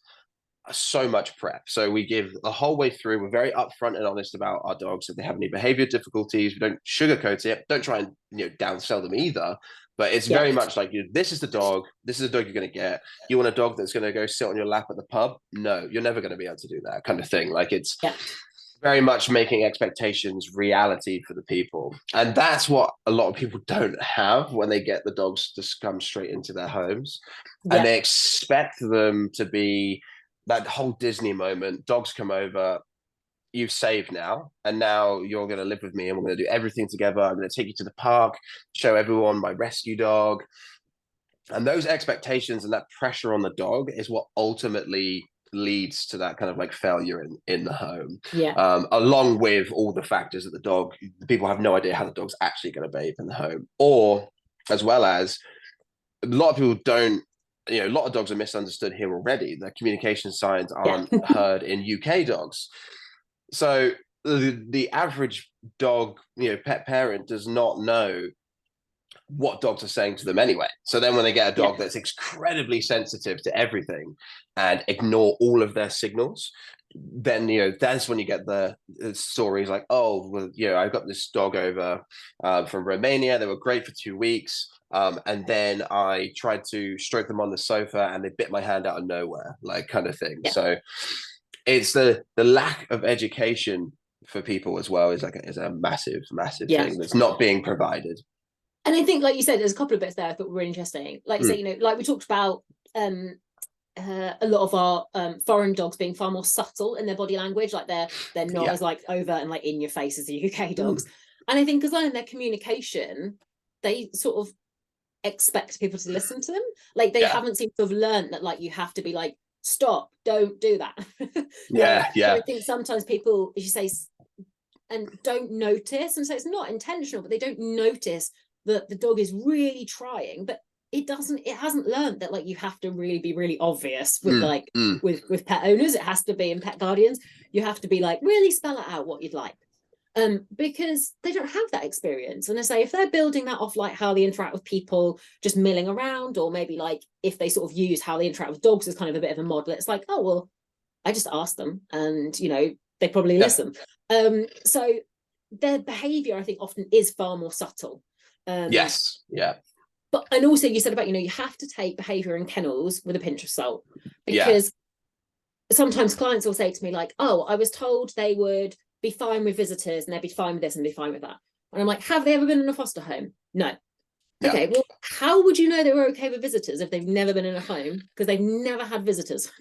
Speaker 2: so much prep. So we give the whole way through. We're very upfront and honest about our dogs. If they have any behavior difficulties, we don't sugarcoat it. Don't try and downsell them either. But it's very much like, this is the dog. This is the dog you're going to get. You want a dog that's going to go sit on your lap at the pub? No, you're never going to be able to do that kind of thing. Like it's very much making expectations reality for the people. And that's what a lot of people don't have when they get the dogs to come straight into their homes. And they expect them to be that whole Disney moment. Dogs come over, you've saved now, and now you're going to live with me, and we're going to do everything together. I'm going to take you to the park, show everyone my rescue dog. And those expectations and that pressure on the dog is what ultimately leads to that kind of like failure in the home. Along with all the factors that the people have no idea how the dog's actually going to behave in the home, or as well as a lot of people don't. A lot of dogs are misunderstood here already. The communication signs aren't heard in UK dogs. So the average dog, pet parent does not know what dogs are saying to them anyway. So then when they get a dog that's incredibly sensitive to everything and ignore all of their signals, then that's when you get the stories like, oh, well, I got this dog over from Romania. They were great for 2 weeks. And then I tried to stroke them on the sofa and they bit my hand out of nowhere, like kind of thing. So it's the lack of education for people as well is a massive thing that's not being provided.
Speaker 1: And I think, like you said, there's a couple of bits there I thought were interesting. Like you say, like we talked about a lot of our foreign dogs being far more subtle in their body language, like they're not as like overt and like in your face as the UK dogs. And I think as well in their communication, they sort of expect people to listen to them. Like they haven't seemed to have learned that like you have to be like, stop, don't do that. So I think sometimes people, as you say, and don't notice, and so it's not intentional, but they don't notice that the dog is really trying, but it hasn't learned that like you have to really be really obvious with with pet owners. It has to be, in pet guardians, you have to be like really spell it out what you'd like, because they don't have that experience. And I say if they're building that off like how they interact with people just milling around, or maybe like if they sort of use how they interact with dogs as kind of a bit of a model, it's like, oh well, I just asked them and they probably listen. So their behavior I think often is far more subtle. But and also you said about you have to take behavior in kennels with a pinch of salt, because sometimes clients will say to me like, oh, I was told they would be fine with visitors and they'd be fine with this and be fine with that, and I'm like, have they ever been in a foster home? No. Okay, well, how would you know they were okay with visitors if they've never been in a home, because they've never had visitors?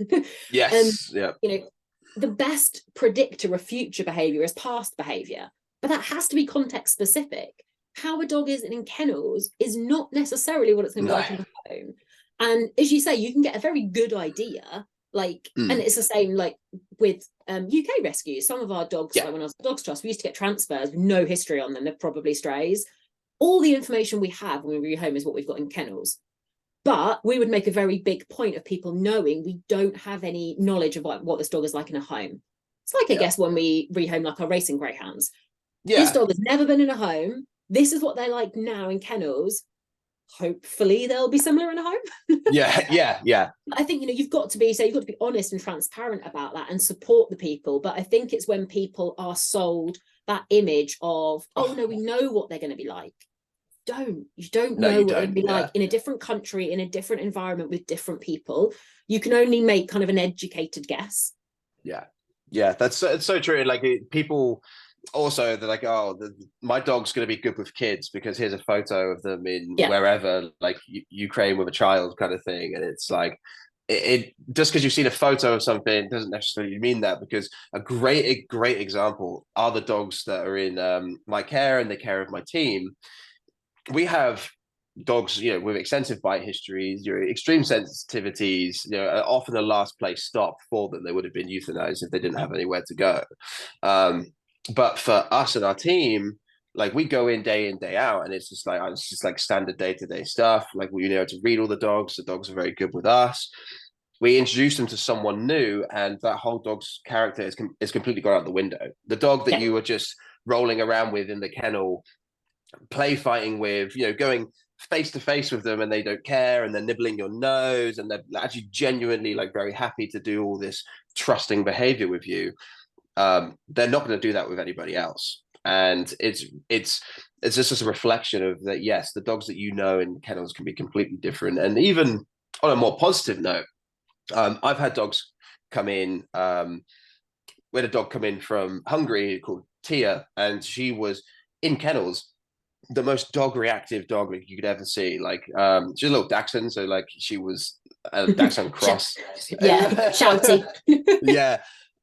Speaker 1: The best predictor of future behavior is past behavior, but that has to be context specific. How a dog is in kennels is not necessarily what it's going to be like in the home. And as you say, you can get a very good idea, like, and it's the same like with UK rescues. Some of our dogs, like when I was at Dogs Trust, we used to get transfers with no history on them. They're probably strays. All the information we have when we rehome is what we've got in kennels. But we would make a very big point of people knowing we don't have any knowledge of what this dog is like in a home. It's like, I guess, when we rehome like our racing greyhounds. This dog has never been in a home. This is what they're like now in kennels. hopefully they'll be similar in a home.
Speaker 2: Yeah.
Speaker 1: I think, you've got to be honest and transparent about that and support the people. But I think it's when people are sold that image of, oh no, we know what they're going to be like. You don't
Speaker 2: No,
Speaker 1: know
Speaker 2: you
Speaker 1: what they're going to be like in a different country, in a different environment with different people. You can only make kind of an educated guess.
Speaker 2: Yeah, it's so true. Like people also, they're like, oh, my dog's going to be good with kids because here's a photo of them in wherever, like Ukraine with a child kind of thing. And it's like, it just because you've seen a photo of something doesn't necessarily mean that, because a great example are the dogs that are in my care and the care of my team. We have dogs, with extensive bite histories, extreme sensitivities, often the last place stop for them. They would have been euthanized if they didn't have anywhere to go. But for us and our team, like we go in, day out, and it's just like standard day-to-day stuff. Like we know to read all the dogs are very good with us. We introduce them to someone new, and that whole dog's character is completely gone out the window. The dog that you were just rolling around with in the kennel, play fighting with, going face to face with them, and they don't care, and they're nibbling your nose, and they're actually genuinely like very happy to do all this trusting behavior with you. They're not going to do that with anybody else. And it's just a reflection of that. Yes, the dogs that in kennels can be completely different. And even on a more positive note, I've had dogs come in. We had a dog come in from Hungary called Tia, and she was in kennels the most dog reactive dog you could ever see. Like she's a little Dachshund, so like she was a Dachshund cross.
Speaker 1: Shouty.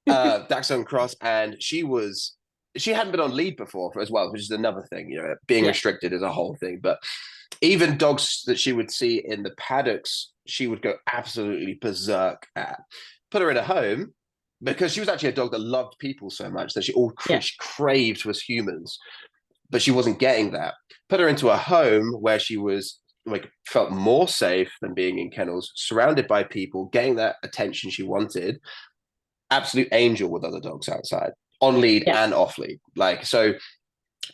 Speaker 2: Dachshund cross, and she hadn't been on lead before as well, which is another thing. Being restricted is a whole thing. But even dogs that she would see in the paddocks, she would go absolutely berserk at. Put her in a home, because she was actually a dog that loved people so much that she craved was humans, but she wasn't getting that. Put her into a home where she was like felt more safe than being in kennels, surrounded by people, getting that attention she wanted. Absolute angel with other dogs outside, on lead and off lead. Like, so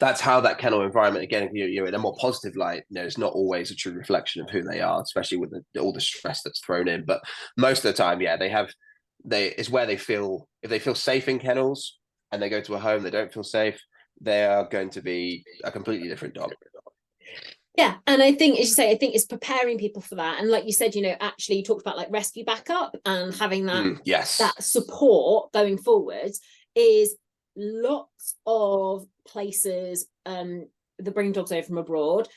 Speaker 2: that's how that kennel environment, again, in a more positive light, it's not always a true reflection of who they are, especially with all the stress that's thrown in. But most of the time, it's where they feel, if they feel safe in kennels and they go to a home they don't feel safe, they are going to be a completely different dog.
Speaker 1: Yeah, and I think, as you say, I think it's preparing people for that. And like you said, actually you talked about like rescue backup and having that that support going forwards. Is lots of places that bring dogs over from abroad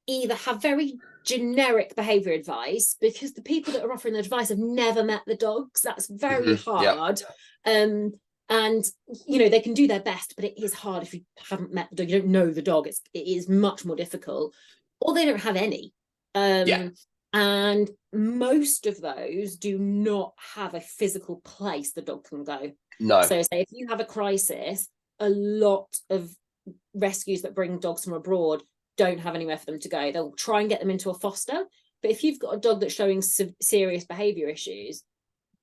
Speaker 1: either have very generic behavior advice, because the people that are offering the advice have never met the dogs. That's very hard. And they can do their best, but it is hard if you haven't met the dog, you don't know the dog. It is much more difficult, or they don't have any. And most of those do not have a physical place the dog can go.
Speaker 2: No.
Speaker 1: So say if you have a crisis, a lot of rescues that bring dogs from abroad don't have anywhere for them to go. They'll try and get them into a foster, but if you've got a dog that's showing serious behavior issues,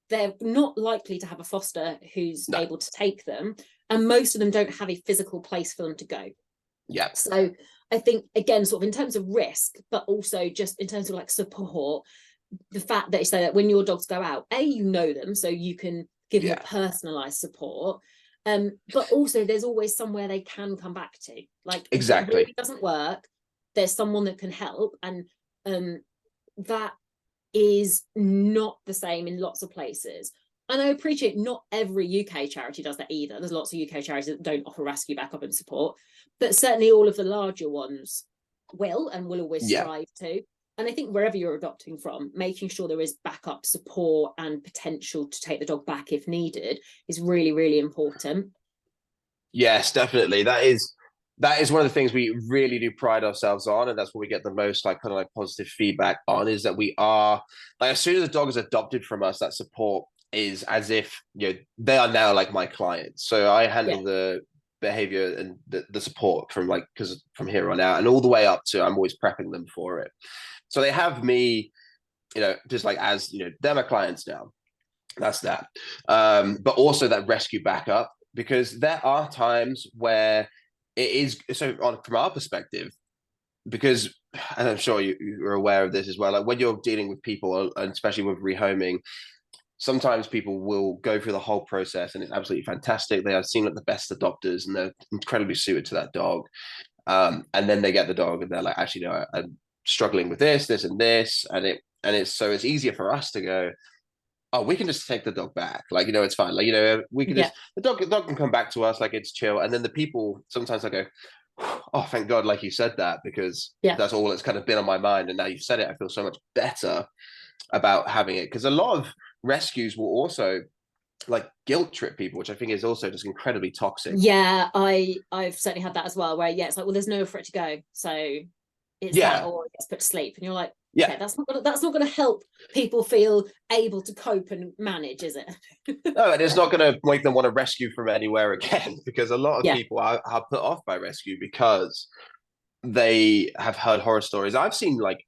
Speaker 1: they're not likely to have a foster who's able to take them, and most of them don't have a physical place for them to go. So I think, again, sort of in terms of risk, but also just in terms of like support, the fact that that when your dogs go out, you know them, so you can give them personalized support, but also there's always somewhere they can come back to. Like,
Speaker 2: exactly,
Speaker 1: if it really doesn't work, there's someone that can help. And that is not the same in lots of places. And I appreciate not every UK charity does that either. There's lots of UK charities that don't offer rescue backup and support, but certainly all of the larger ones will always strive to. And I think wherever you're adopting from, making sure there is backup support and potential to take the dog back if needed is really, really important.
Speaker 2: Yes, definitely. That is one of the things we really do pride ourselves on, and that's what we get the most kind of positive feedback on, is that we are like, as soon as a dog is adopted from us, that support is as if they are now like my clients. So I handle the behavior and the support from here on out, and all the way up to I'm always prepping them for it. So they have me, just like as they're my clients now. That's that. But also that rescue backup, because there are times where it is so from our perspective, because and I'm sure you're aware of this as well, like when you're dealing with people, and especially with rehoming, sometimes people will go through the whole process and it's absolutely fantastic. They are seen like the best adopters and they're incredibly suited to that dog. And then they get the dog and they're like, actually, no, I'm struggling with this, and this, it's easier for us to go, oh, we can just take the dog back. Like, it's fine. Like, we can
Speaker 1: Yeah.
Speaker 2: just, the dog can come back to us, like it's chill. And then the people, sometimes I go, oh, thank God, like you said that, because that's all that's kind of been on my mind. And now you've said it, I feel so much better about having it. Because a lot of rescues will also like guilt trip people, which I think is also just incredibly toxic.
Speaker 1: Yeah, I've certainly had that as well, where it's like, well, there's nowhere for it to go. So it's that, or it gets put to sleep. And you're like, okay, that's not gonna help people feel able to cope and manage, is it?
Speaker 2: No, and it's not going to make them want to rescue from anywhere again, because a lot of people are put off by rescue because they have heard horror stories. I've seen like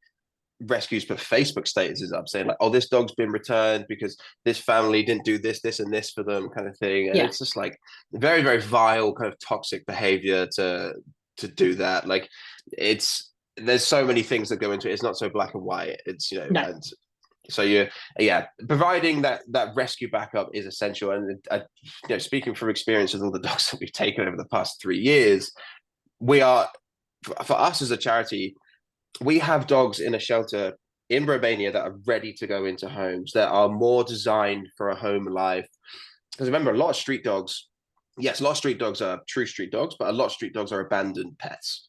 Speaker 2: rescues put Facebook statuses up saying like, oh, this dog's been returned because this family didn't do this, and this for them, kind of thing. And it's just like very, very vile, kind of toxic behavior to do that. Like there's so many things that go into it. It's not so black and white. It's and so providing that rescue backup is essential. And speaking from experience with all the dogs that we've taken over the past 3 years, we are, for us as a charity, we have dogs in a shelter in Romania that are ready to go into homes that are more designed for a home life. Because remember, a lot of street dogs are true street dogs, but a lot of street dogs are abandoned pets.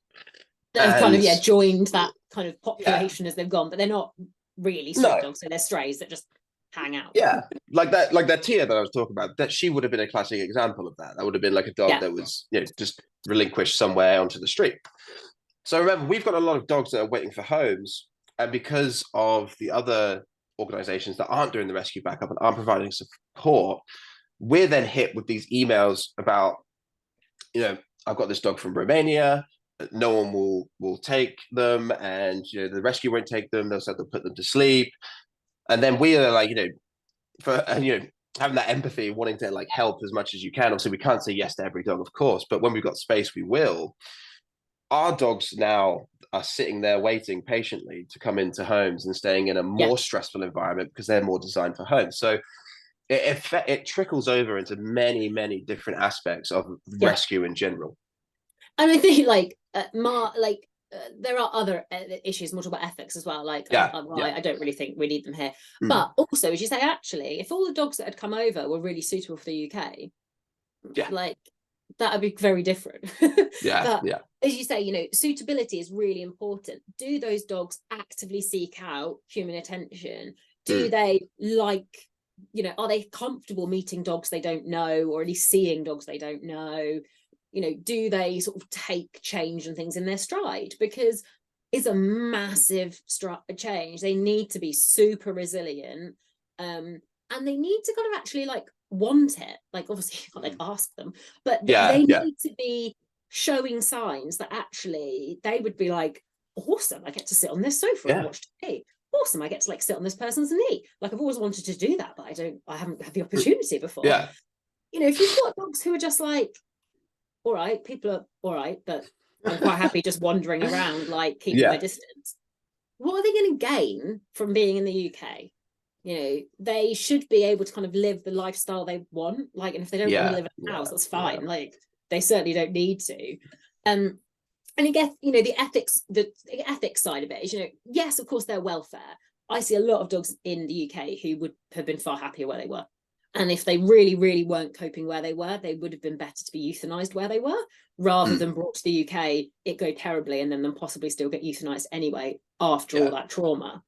Speaker 1: They've kind of joined that kind of population as they've gone, but they're not really street dogs, so they're strays that just hang out.
Speaker 2: Yeah, like that Tia that I was talking about, that she would have been a classic example of that. That would have been like a dog that was just relinquished somewhere onto the street. So remember, we've got a lot of dogs that are waiting for homes, and because of the other organizations that aren't doing the rescue backup and aren't providing support, we're then hit with these emails about, I've got this dog from Romania, no one will take them, and the rescue won't take them. They'll put them to sleep, and then we are like, having that empathy, wanting to like help as much as you can. Obviously, we can't say yes to every dog, of course, but when we've got space, we will. Our dogs now are sitting there waiting patiently to come into homes and staying in a more stressful environment because they're more designed for homes. So it trickles over into many, many different aspects of rescue in general.
Speaker 1: And I think there are other issues, more about ethics as well. Like, I don't really think we need them here. But also, as you say, actually, if all the dogs that had come over were really suitable for the UK, like that would be very different. As you say, suitability is really important. Do those dogs actively seek out human attention? Do they are they comfortable meeting dogs they don't know, or at least seeing dogs they don't know? Do they sort of take change and things in their stride? Because it's a massive change. They need to be super resilient, and they need to kind of actually want it. Like, obviously you can't ask them, but they need to be showing signs that actually they would be like, awesome, I get to sit on this sofa and watch TV. Awesome, I get to sit on this person's knee. Like, I've always wanted to do that, but I haven't had the opportunity before. If you've got dogs who are just like, all right, people are all right, but I'm quite happy just wandering around, keeping my distance. What are they going to gain from being in the UK? They should be able to kind of live the lifestyle they want. And if they don't want to live in a house, that's fine. They certainly don't need to. And I guess, the ethics side of it is, yes, of course, their welfare. I see a lot of dogs in the UK who would have been far happier where they were. And if they really, really weren't coping where they were, they would have been better to be euthanized where they were, rather than brought to the UK, it go terribly, and then them possibly still get euthanized anyway after all that trauma.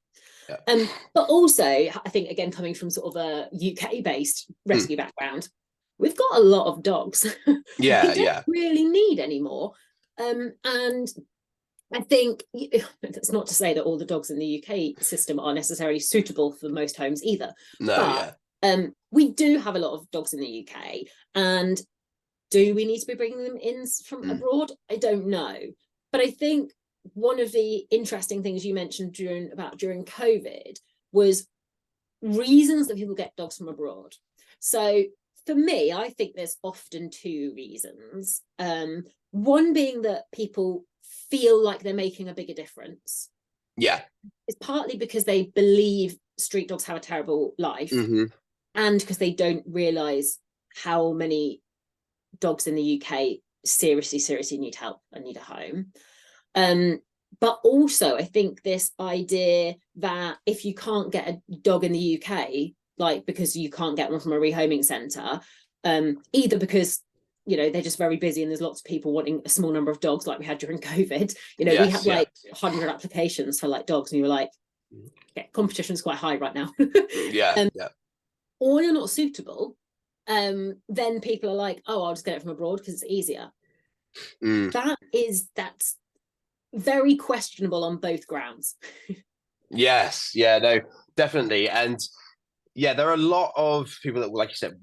Speaker 1: But also, I think, again, coming from sort of a UK-based rescue background, we've got a lot of dogs we don't really need anymore. And I think that's not to say that all the dogs in the UK system are necessarily suitable for most homes either. We do have a lot of dogs in the UK, and do we need to be bringing them in from abroad? I don't know. But I think one of the interesting things you mentioned during COVID was reasons that people get dogs from abroad. So for me, I think there's often two reasons. One being that people feel like they're making a bigger difference.
Speaker 2: Yeah.
Speaker 1: It's partly because they believe street dogs have a terrible life, and because they don't realise how many dogs in the UK seriously need help and need a home. But also, I think this idea that if you can't get a dog in the UK, like because you can't get one from a rehoming centre, either because they're just very busy and there's lots of people wanting a small number of dogs, like we had during COVID. We had like 100 applications for like dogs, and you were like, yeah, competition's quite high right now. Or you're not suitable. Then people are like, oh, I'll just get it from abroad because it's easier. That's very questionable on both grounds.
Speaker 2: Yes, yeah, no, definitely. And yeah, there are a lot of people that, like you said,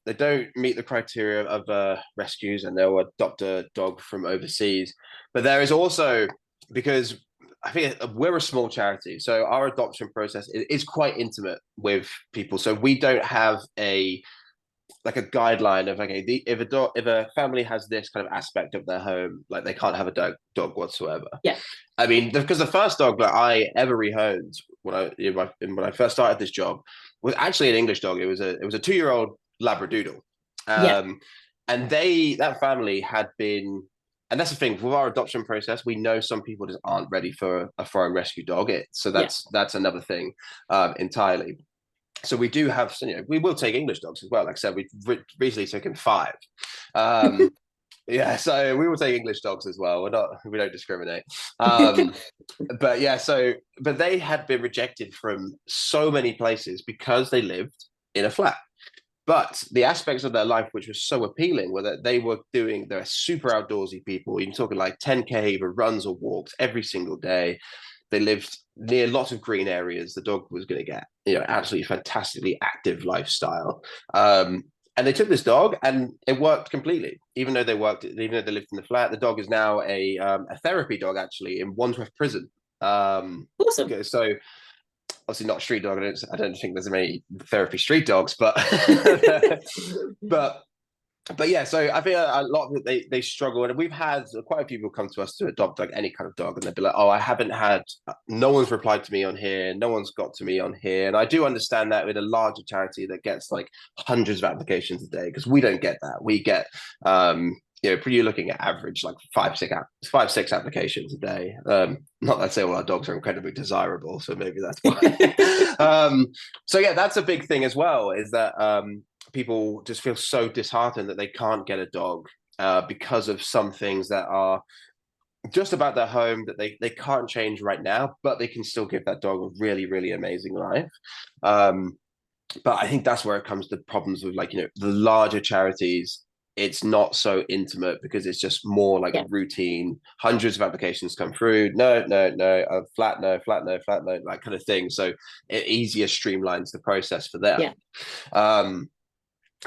Speaker 2: they don't meet the criteria of rescues, and they'll adopt a dog from overseas. But there is also, because I think we're a small charity, so our adoption process is quite intimate with people. So we don't have a guideline of, okay, if a family has this kind of aspect of their home, like they can't have a dog whatsoever.
Speaker 1: Yeah.
Speaker 2: I mean, because the first dog that I ever rehomed when I first started this job was actually an English dog. It was a 2-year-old Labradoodle. And that family had been, and that's the thing with our adoption process, we know some people just aren't ready for a foreign rescue dog. So that's another thing entirely. So we do have, we will take English dogs as well. Like I said, we've recently taken 5. Yeah, so we will take English dogs as well. We don't discriminate. But yeah, but they had been rejected from so many places because they lived in a flat. But the aspects of their life which was so appealing were that they're super outdoorsy people. You're talking like 10K either runs or walks every single day. They lived near lots of green areas. The dog was going to get, absolutely fantastically active lifestyle. And they took this dog, and it worked completely. Even though they lived in the flat, the dog is now a therapy dog, actually, in Wandsworth Prison.
Speaker 1: Awesome.
Speaker 2: Okay, so obviously not a street dog. I don't think there's many therapy street dogs, but but yeah, so I think a lot of it, they struggle, and we've had quite a few people come to us to adopt like any kind of dog, and they'd be like, oh, no one's replied to me on here, no one's got to me on here. And I do understand that with a larger charity that gets like hundreds of applications a day, because we don't get that. We get you're looking at average like 5-6 applications a day. Not that I say all our dogs are incredibly desirable, so maybe that's why. So yeah, that's a big thing as well, is that people just feel so disheartened that they can't get a dog because of some things that are just about their home that they can't change right now, but they can still give that dog a really, really amazing life. But I think that's where it comes to problems with the larger charities. It's not so intimate because it's just more like a routine. Hundreds of applications come through. No, flat, no, that kind of thing. So it easier streamlines the process for them.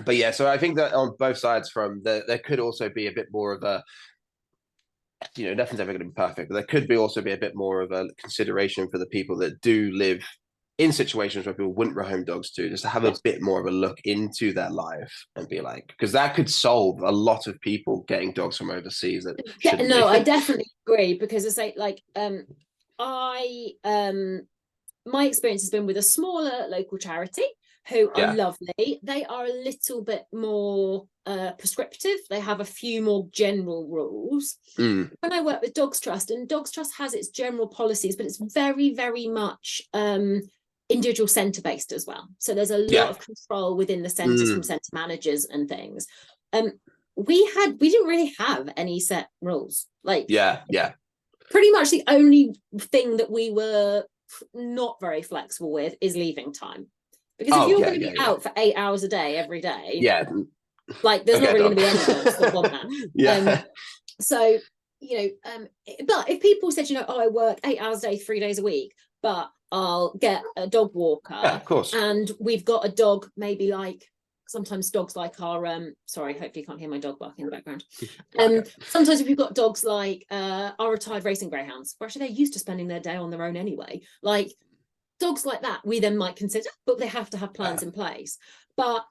Speaker 2: But yeah, so I think that on both sides there could also be a bit more of a, nothing's ever going to be perfect, but there could also be a bit more of a consideration for the people that do live in situations where people wouldn't rehome dogs to, just to have a bit more of a look into their life and be like, because that could solve a lot of people getting dogs from overseas.
Speaker 1: I definitely agree, because it's like my experience has been with a smaller local charity who are lovely. They are a little bit more prescriptive. They have a few more general rules. When I work with Dogs Trust, and Dogs Trust has its general policies, but it's very, very much individual centre based as well. So there's a lot of control within the centres from centre managers and things. We didn't really have any set rules. Pretty much the only thing that we were not very flexible with is leaving time. Because if you're going to be out for 8 hours a day every day, there's not really going to be any dogs that want that. So but if people said, I work 8 hours a day, 3 days a week, but I'll get a dog walker,
Speaker 2: of course,
Speaker 1: and we've got a dog, maybe like, sometimes dogs like our sorry, hopefully you can't hear my dog barking in the background. Sometimes if you've got dogs like our retired racing greyhounds, where actually they're used to spending their day on their own anyway, like dogs like that we then might consider, but they have to have plans in place. But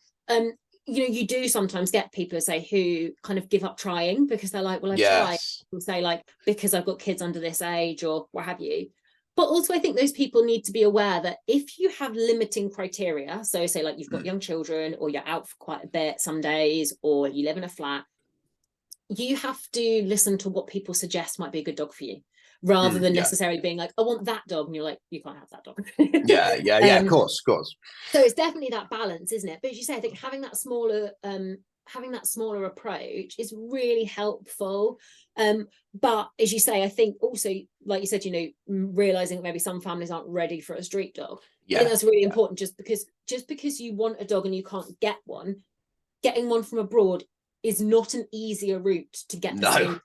Speaker 1: you do sometimes get people who kind of give up trying because they're like, well, I've tried. People say like, because I've got kids under this age or what have you. But also I think those people need to be aware that if you have limiting criteria, so say like you've got young children, or you're out for quite a bit some days, or you live in a flat, you have to listen to what people suggest might be a good dog for you, rather than necessarily being like, I want that dog, and you're like, you can't have that dog.
Speaker 2: Of course.
Speaker 1: So it's definitely that balance, isn't it? But as you say, I think having that smaller approach is really helpful. But as you say, I think also, like you said, realizing that maybe some families aren't ready for a street dog. I think that's really important. Just because you want a dog and you can't get one, getting one from abroad is not an easier route to get the same.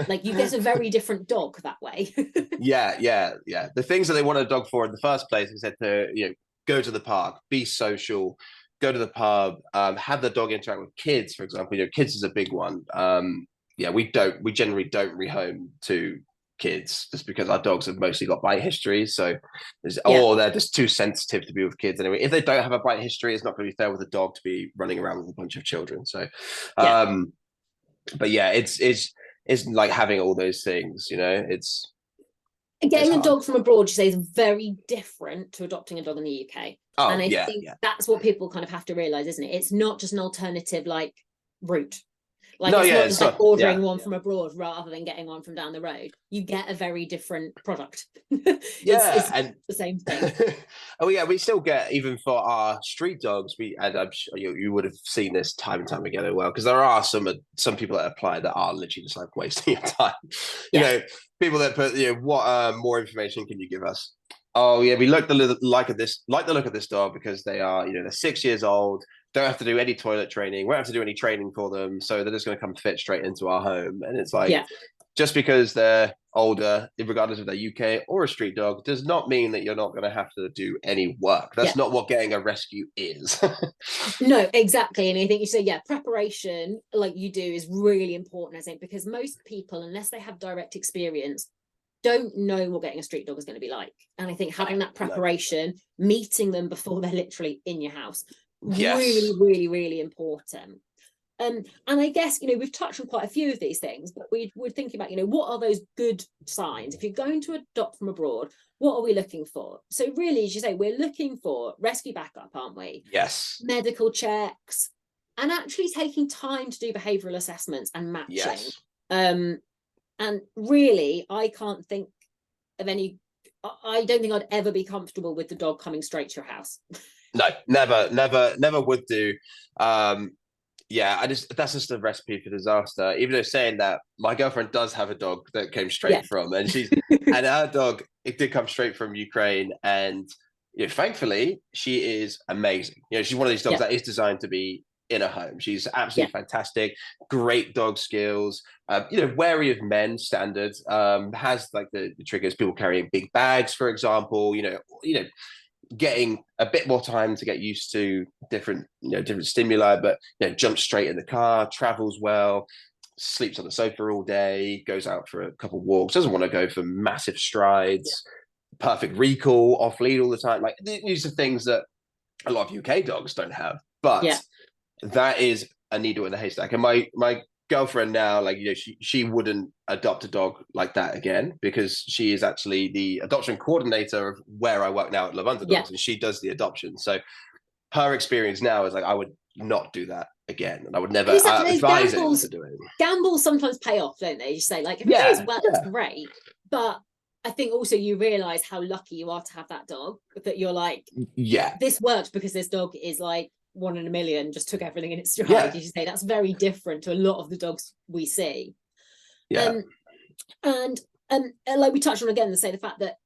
Speaker 1: Like, you get a very different dog that way.
Speaker 2: The things that they want a dog for in the first place is that to go to the park, be social, go to the pub, have the dog interact with kids, for example. Kids is a big one. We generally don't rehome to kids just because our dogs have mostly got bite histories, or they're just too sensitive to be with kids anyway. If they don't have a bite history, it's not going to be fair with a dog to be running around with a bunch of children. So but it's like having all those things, it's
Speaker 1: getting a dog from abroad, you say, is very different to adopting a dog in the UK. And I think that's what people kind of have to realize, isn't it? It's not just an alternative like route. Like, it's not just like ordering one from abroad rather than getting one from down the road. You get a very different product. It's the same thing.
Speaker 2: We still get, even for our street dogs, and I'm sure you would have seen this time and time again as well, because there are some people that apply that are literally just like wasting your time. People that put, what more information can you give us? Oh yeah, we like the look of this dog because they are, they're 6 years old. Don't have to do any toilet training. Won't have to do any training for them. So they're just going to come fit straight into our home. And it's like, just because they're older, regardless if they're UK or a street dog, does not mean that you're not going to have to do any work. That's not what getting a rescue is.
Speaker 1: No, exactly. And I think you say, preparation, like you do, is really important, I think, because most people, unless they have direct experience, don't know what getting a street dog is going to be like. And I think having that preparation, meeting them before they're literally in your house, really, really, really important. And I guess, we've touched on quite a few of these things, but we're thinking about, what are those good signs? If you're going to adopt from abroad, what are we looking for? So really, as you say, we're looking for rescue backup, aren't we?
Speaker 2: Yes.
Speaker 1: Medical checks, and actually taking time to do behavioural assessments and matching.
Speaker 2: Yes.
Speaker 1: And really, I can't think of any. I don't think I'd ever be comfortable with the dog coming straight to your house.
Speaker 2: No, never would do. That's just a recipe for disaster. Even though saying that, my girlfriend does have a dog that came straight from, and and her dog, it did come straight from Ukraine, and thankfully she is amazing. She's one of these dogs that is designed to be in a home. She's absolutely fantastic, great dog skills, wary of men standards, has like the triggers, people carrying big bags, for example, getting a bit more time to get used to different stimuli, but jumps straight in the car, travels well, sleeps on the sofa all day, goes out for a couple of walks, doesn't want to go for massive strides, perfect recall, off lead all the time. Like, these are things that a lot of UK dogs don't have, but that is a needle in a haystack. And my girlfriend now, like, she wouldn't adopt a dog like that again, because she is actually the adoption coordinator of where I work now at Love Underdogs, and she does the adoption. So her experience now is like, I would not do that again, and I would never advise anyone to do it.
Speaker 1: Gambles sometimes pay off, don't they? You say, like, if it goes well, it's great, but I think also you realize how lucky you are to have that dog, that you're like, this worked because this dog is like 1 in a million, just took everything in its stride. You say that's very different to a lot of the dogs we see. And like we touched on again, to say the fact that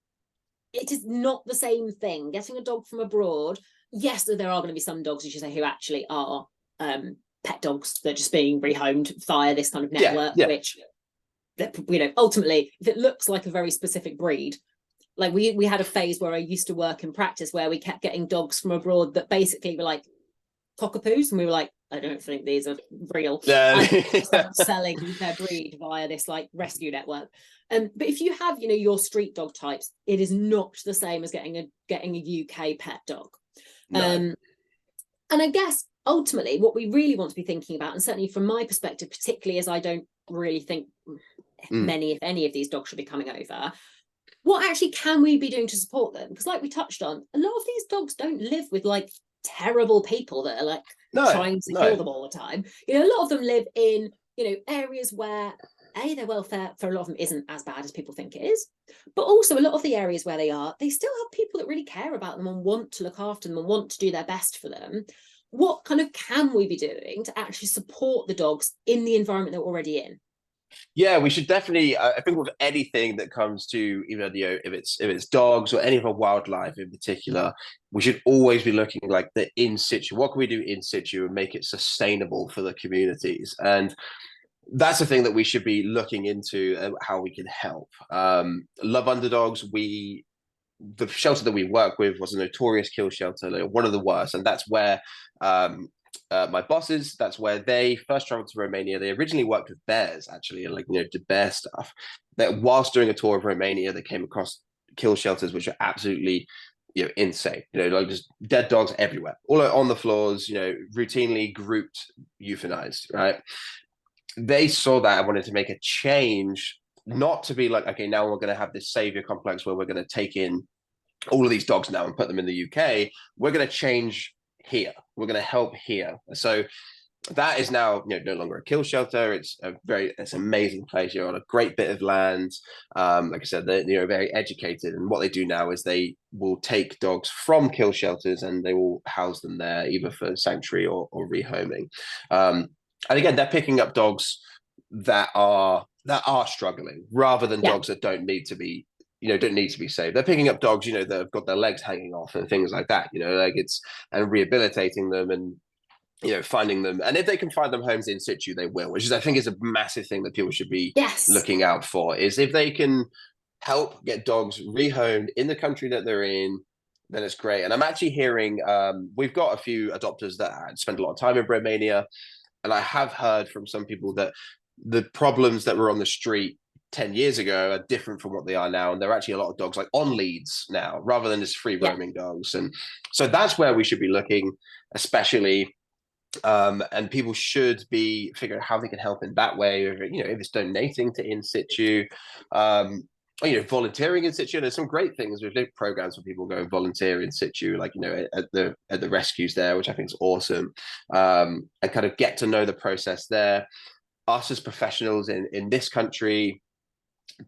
Speaker 1: it is not the same thing getting a dog from abroad. Yes, there are going to be some dogs, as you say, who actually are pet dogs that are just being rehomed via this kind of network, which, ultimately, if it looks like a very specific breed, like we had a phase where I used to work in practice where we kept getting dogs from abroad that basically were like cockapoos, and we were like, I don't think these are real. Selling their breed via this like rescue network. But if you have, your street dog types, it is not the same as getting a UK pet dog. And I guess ultimately what we really want to be thinking about, and certainly from my perspective, particularly as I don't really think many, if any, of these dogs should be coming over, what actually can we be doing to support them? Because like we touched on, a lot of these dogs don't live with like terrible people that are like trying to kill them all the time. You know, a lot of them live in, you know, areas where their welfare for a lot of them isn't as bad as people think it is, but also a lot of the areas where they are, they still have people that really care about them and want to look after them and want to do their best for them. What kind of can we be doing to actually support the dogs in the environment they're already in?
Speaker 2: Yeah, we should definitely. I think with anything that comes to, you know, if it's dogs or any other wildlife in particular, we should always be looking like the in situ. What can we do in situ and make it sustainable for the communities? And that's the thing that we should be looking into, how we can help. Love Underdogs. The shelter that we work with was a notorious kill shelter, like one of the worst, and that's where my bosses, that's where they first traveled to Romania. They originally worked with bears, actually, and like, you know, did bear stuff. That whilst doing a tour of Romania, they came across kill shelters which are absolutely, you know, insane. You know, like just dead dogs everywhere, all on the floors. You know, routinely grouped, euthanized. Right? They saw that and wanted to make a change, not to be like, okay, now we're going to have this savior complex where we're going to take in all of these dogs now and put them in the UK. We're going to change here. We're going to help here. So that is now, you know, no longer a kill shelter. It's it's an amazing place. You're on a great bit of land. Like I said, they're very educated, and what they do now is they will take dogs from kill shelters and they will house them there, either for sanctuary or rehoming. And again, they're picking up dogs that are struggling, rather than dogs that don't need to be, you know, don't need to be saved. They're picking up dogs, you know, that have got their legs hanging off and things like that, you know, like and rehabilitating them and, you know, finding them. And if they can find them homes in situ, they will, which is, I think, is a massive thing that people should be looking out for, is if they can help get dogs rehomed in the country that they're in, then it's great. And I'm actually hearing, we've got a few adopters that spend a lot of time in Romania, and I have heard from some people that the problems that were on the street 10 years ago are different from what they are now. And there are actually a lot of dogs like on leads now, rather than just free roaming dogs. And so that's where we should be looking, especially. And people should be figuring out how they can help in that way. Or, you know, if it's donating to in situ, or, you know, volunteering in situ. There's some great things with programs for people going volunteer in situ, like, you know, at the rescues there, which I think is awesome. And kind of get to know the process there. Us as professionals in this country,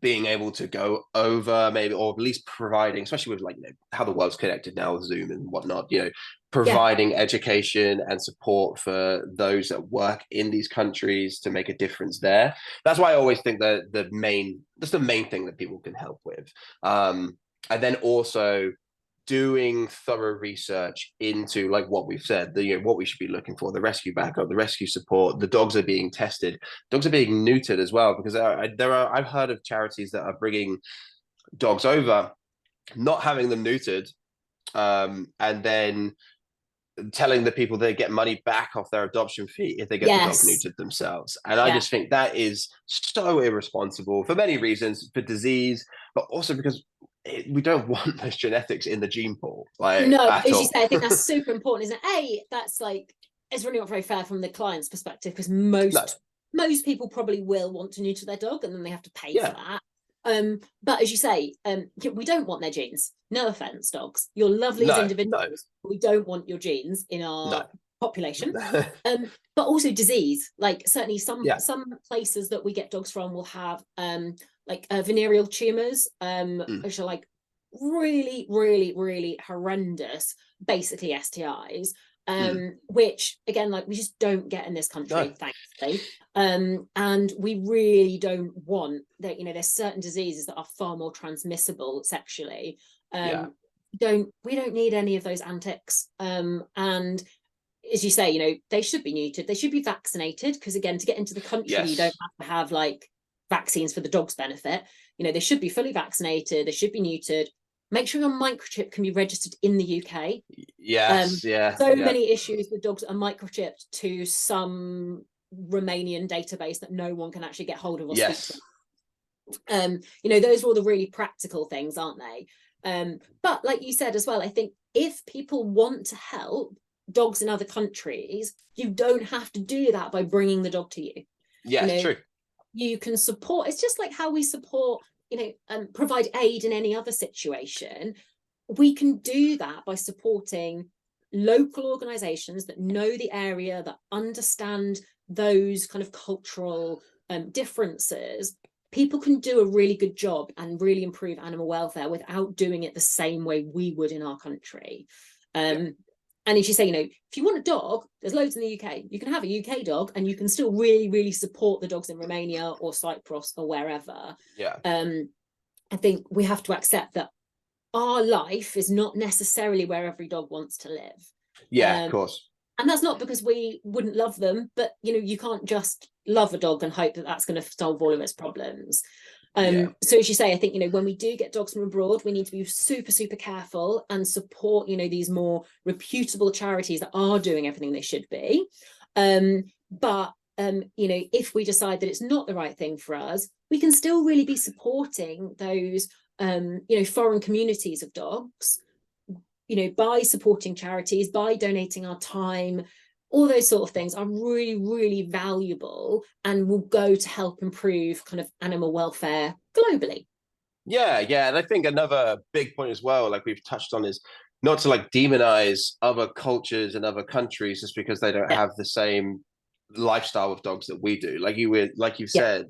Speaker 2: being able to go over, maybe, or at least providing, especially with, like, you know, how the world's connected now with Zoom and whatnot, you know, providing education and support for those that work in these countries to make a difference there. That's why I always think that that's the main thing that people can help with. And then also doing thorough research into, like what we've said, you know, what we should be looking for, the rescue backup, the rescue support. The dogs are being tested, dogs are being neutered as well, because I've heard of charities that are bringing dogs over, not having them neutered, and then telling the people they get money back off their adoption fee if they get the dog neutered themselves. And I just think that is so irresponsible for many reasons, for disease, but also because we don't want those genetics in the gene pool. Like,
Speaker 1: no, as you say, I think that's super important, isn't it? That's like, it's really not very fair from the client's perspective, because most people probably will want to neuter their dog, and then they have to pay for that. But as you say, we don't want their genes. No offense, dogs, you're lovely as individuals, but we don't want your genes in our population. But also disease, like certainly some places that we get dogs from will have like venereal tumors, which are like really, really, really horrendous, basically STIs, which again, like, we just don't get in this country, thankfully. And we really don't want that. You know, there's certain diseases that are far more transmissible sexually. We don't need any of those antics. And as you say, you know, they should be neutered, they should be vaccinated, because again, to get into the country, you don't have to have like vaccines for the dog's benefit. You know, they should be fully vaccinated, they should be neutered. Make sure your microchip can be registered in the UK. Many issues with dogs that are microchipped to some Romanian database that no one can actually get hold of or speak to. You know, those are all the really practical things, aren't they? But like you said as well, I think if people want to help, dogs in other countries, you don't have to do that by bringing the dog to you.
Speaker 2: Yeah,
Speaker 1: you know,
Speaker 2: true.
Speaker 1: You can support. It's just like how we support, provide aid in any other situation. We can do that by supporting local organizations that know the area, that understand those kind of cultural differences. People can do a really good job and really improve animal welfare without doing it the same way we would in our country. And as you say, if you want a dog, there's loads in the UK. You can have a UK dog and you can still really, really support the dogs in Romania or Cyprus or wherever.
Speaker 2: Yeah.
Speaker 1: I think we have to accept that our life is not necessarily where every dog wants to live.
Speaker 2: Yeah, of course.
Speaker 1: And that's not because we wouldn't love them, but you can't just love a dog and hope that that's going to solve all of its problems. So as you say, I think when we do get dogs from abroad, we need to be super, super careful and support these more reputable charities that are doing everything they should be. But if we decide that it's not the right thing for us, we can still really be supporting those foreign communities of dogs, by supporting charities, by donating our time. All those sort of things are really, really valuable and will go to help improve kind of animal welfare globally.
Speaker 2: Yeah, and I think another big point as well, like we've touched on, is not to like demonize other cultures and other countries just because they don't have the same lifestyle with dogs that we do. Like you said,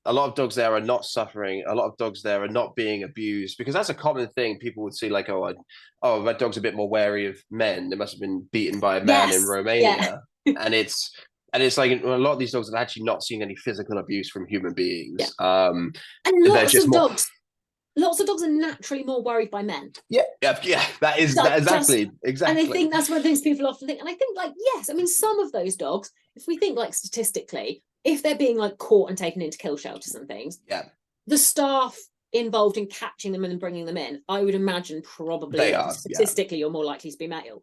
Speaker 2: a lot of dogs there are not suffering. A lot of dogs there are not being abused, because that's a common thing. People would see like, oh, my dog's a bit more wary of men. They must have been beaten by a man in Romania. and it's like a lot of these dogs have actually not seen any physical abuse from human beings.
Speaker 1: And lots of dogs are naturally more worried by men.
Speaker 2: Yeah. That is exactly.
Speaker 1: And I think that's one of the things people often think. And I think, like, yes, I mean, some of those dogs, if we think like statistically, if they're being like caught and taken into kill shelters and things, the staff involved in catching them and bringing them in, I would imagine probably statistically you're more likely to be male.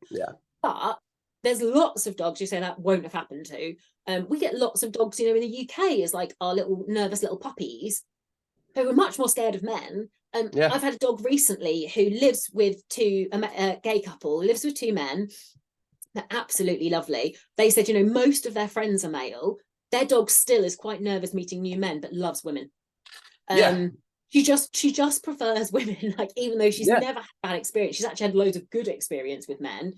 Speaker 1: But there's lots of dogs you say that won't have happened to. We get lots of dogs, in the UK as like our little nervous little puppies who are much more scared of men. I've had a dog recently who lives with a gay couple, lives with two men. They're absolutely lovely. They said, most of their friends are male. Their dog still is quite nervous meeting new men, but loves women. She just prefers women. Like, even though she's never had bad experience, she's actually had loads of good experience with men.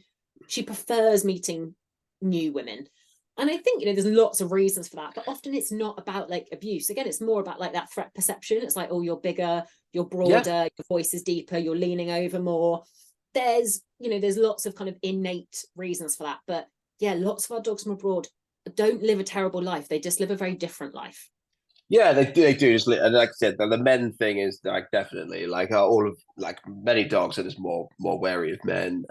Speaker 1: She prefers meeting new women. And I think, there's lots of reasons for that, but often it's not about like abuse. Again, it's more about like that threat perception. It's like, oh, you're bigger, you're broader, your voice is deeper, you're leaning over more. There's lots of kind of innate reasons for that. But yeah, lots of our dogs from abroad don't live a terrible life. They just live a very different life.
Speaker 2: Yeah, they do. And like I said, the men thing is like definitely like all of like many dogs are just more wary of men.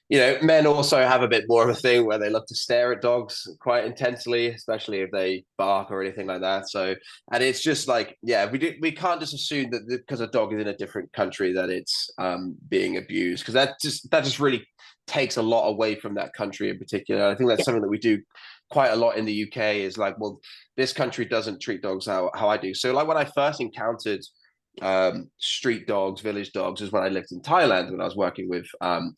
Speaker 2: Men also have a bit more of a thing where they love to stare at dogs quite intensely, especially if they bark or anything like that. So, and it's just like, we can't just assume that because a dog is in a different country that it's being abused, because that just really takes a lot away from that country in particular. I think that's something that we do quite a lot in the UK, is like, well, this country doesn't treat dogs how I do. So like when I first encountered street dogs, village dogs, is when I lived in Thailand, when I was working with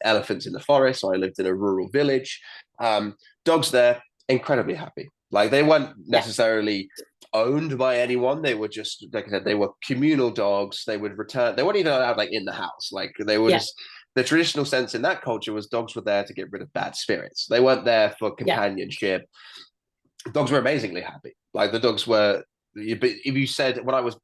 Speaker 2: elephants in the forest. So I lived in a rural village. Dogs there, incredibly happy. Like, they weren't necessarily owned by anyone. They were just, like I said, they were communal dogs. They would return. They weren't even allowed like in the house. Like, they were just, the traditional sense in that culture was dogs were there to get rid of bad spirits. They weren't there for companionship. Dogs were amazingly happy. Like, the dogs were, if you said, when I was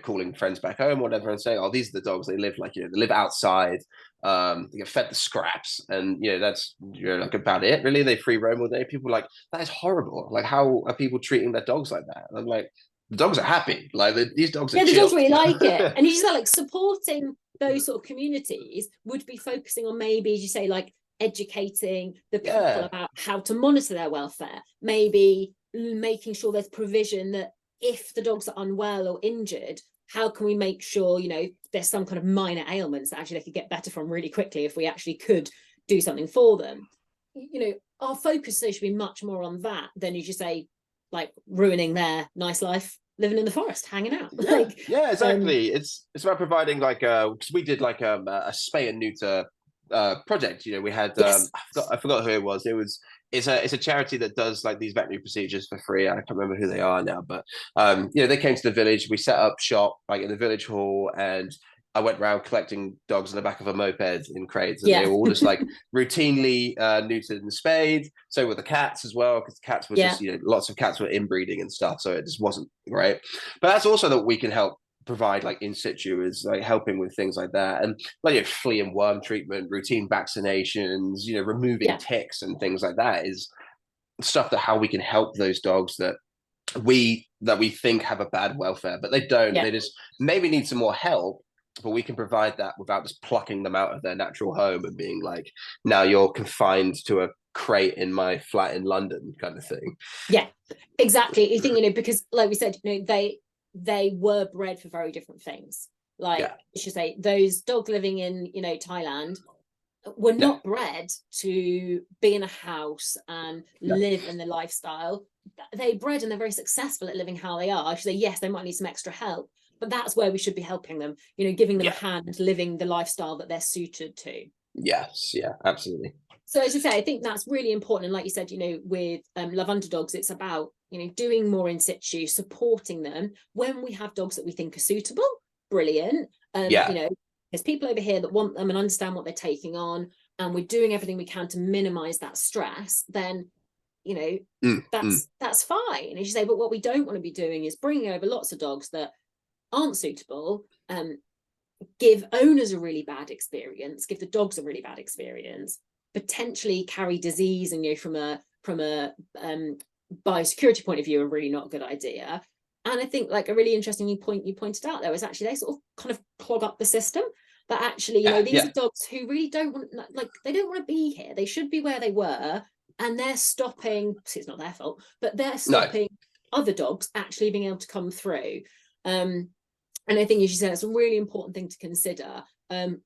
Speaker 2: calling friends back home or whatever and saying, oh, these are the dogs, they live like, they live outside, they get fed the scraps, and that's like about it really. They free roam all day. People are like, that is horrible. Like, how are people treating their dogs like that? And I'm like, the dogs are happy. Like, these dogs are
Speaker 1: the
Speaker 2: chill.
Speaker 1: dogs really like it. And you just like supporting those sort of communities would be focusing on, maybe, as you say, like educating the people about how to monitor their welfare, maybe making sure there's provision that if the dogs are unwell or injured, how can we make sure there's some kind of minor ailments that actually they could get better from really quickly if we actually could do something for them. Our focus should be much more on that than, as you say, like ruining their nice life living in the forest, hanging out.
Speaker 2: Exactly. It's about providing like because we did like a spay and neuter project. You know, we had
Speaker 1: Yes.
Speaker 2: I forgot who it was. It's a charity that does like these veterinary procedures for free. I can't remember who they are now, but you know, they came to the village. We set up shop like in the village hall, and I went around collecting dogs in the back of a moped in crates, and they
Speaker 1: Yeah.
Speaker 2: were all just like routinely neutered and spayed. So with the cats as well, because cats were
Speaker 1: Yeah.
Speaker 2: just, you know, lots of cats were inbreeding and stuff, so it just wasn't great. But that's also that we can help provide like in situ, is like helping with things like that, and like, you know, flea and worm treatment, routine vaccinations, you know, removing
Speaker 1: Yeah.
Speaker 2: ticks and things like that is stuff that how we can help those dogs that we think have a bad welfare, but they don't.
Speaker 1: Yeah.
Speaker 2: They just maybe need some more help, but we can provide that without just plucking them out of their natural home and being like, now you're confined to a crate in my flat in London kind of thing.
Speaker 1: Yeah, exactly. You think, you know, because like we said, you know, they were bred for very different things. Like,
Speaker 2: Yeah.
Speaker 1: I should say, those dogs living in, you know, Thailand were
Speaker 2: No.
Speaker 1: not bred to be in a house and
Speaker 2: No.
Speaker 1: live in the lifestyle. They bred and they're very successful at living how they are. I should say, yes, they might need some extra help, but that's where we should be helping them, you know, giving them a hand, living the lifestyle that they're suited to.
Speaker 2: Yes, yeah, absolutely.
Speaker 1: So as you say, I think that's really important. And like you said, you know, with Love Underdogs, it's about, you know, doing more in situ, supporting them when we have dogs that we think are suitable. Brilliant. You know, there's people over here that want them and understand what they're taking on, and we're doing everything we can to minimize that stress. Then, you know, that's fine. As you say, but what we don't want to be doing is bringing over lots of dogs that aren't suitable, give owners a really bad experience, give the dogs a really bad experience, potentially carry disease, and, you know, from a biosecurity point of view, a really not good idea. And I think like a really interesting point you pointed out there was actually they sort of kind of clog up the system. That actually, you know, these are dogs who really don't want, like, they don't want to be here. They should be where they were, and they're stopping. It's not their fault, but they're stopping other dogs actually being able to come through. And I think, as you said, it's a really important thing to consider.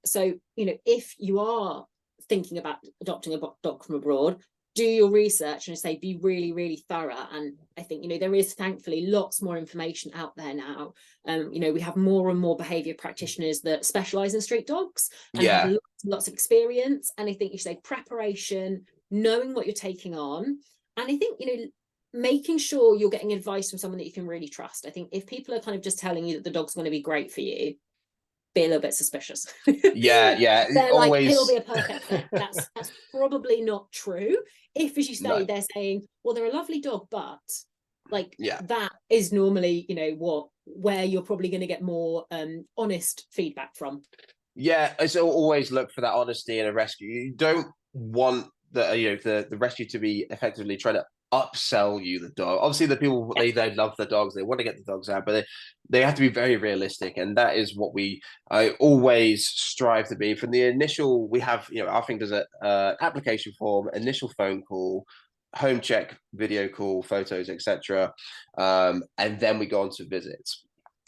Speaker 1: So, you know, if you are thinking about adopting a dog from abroad, do your research and say be really, really thorough. And I think, you know, there is thankfully lots more information out there now. You know, we have more and more behavior practitioners that specialize in street dogs and have lots of experience. And I think you should say preparation, knowing what you're taking on. And I think, you know, making sure you're getting advice from someone that you can really trust. I think if people are kind of just telling you that the dog's going to be great for you, be a little bit suspicious.
Speaker 2: Yeah.
Speaker 1: They're
Speaker 2: Always...
Speaker 1: like, it'll be a perfect fit. That's probably not true. If, as you say, they're saying, well, they're a lovely dog, but like that is normally, you know, where you're probably going to get more honest feedback from. Yeah,
Speaker 2: it's always look for that honesty in a rescue. You don't want the rescue to be effectively trying to upsell you the dog. Obviously, the people they love the dogs, they want to get the dogs out, but they have to be very realistic, and that is what I always strive to be. From the initial, we have, you know, our thing does a application form, initial phone call, home check, video call, photos, etc., and then we go on to visits.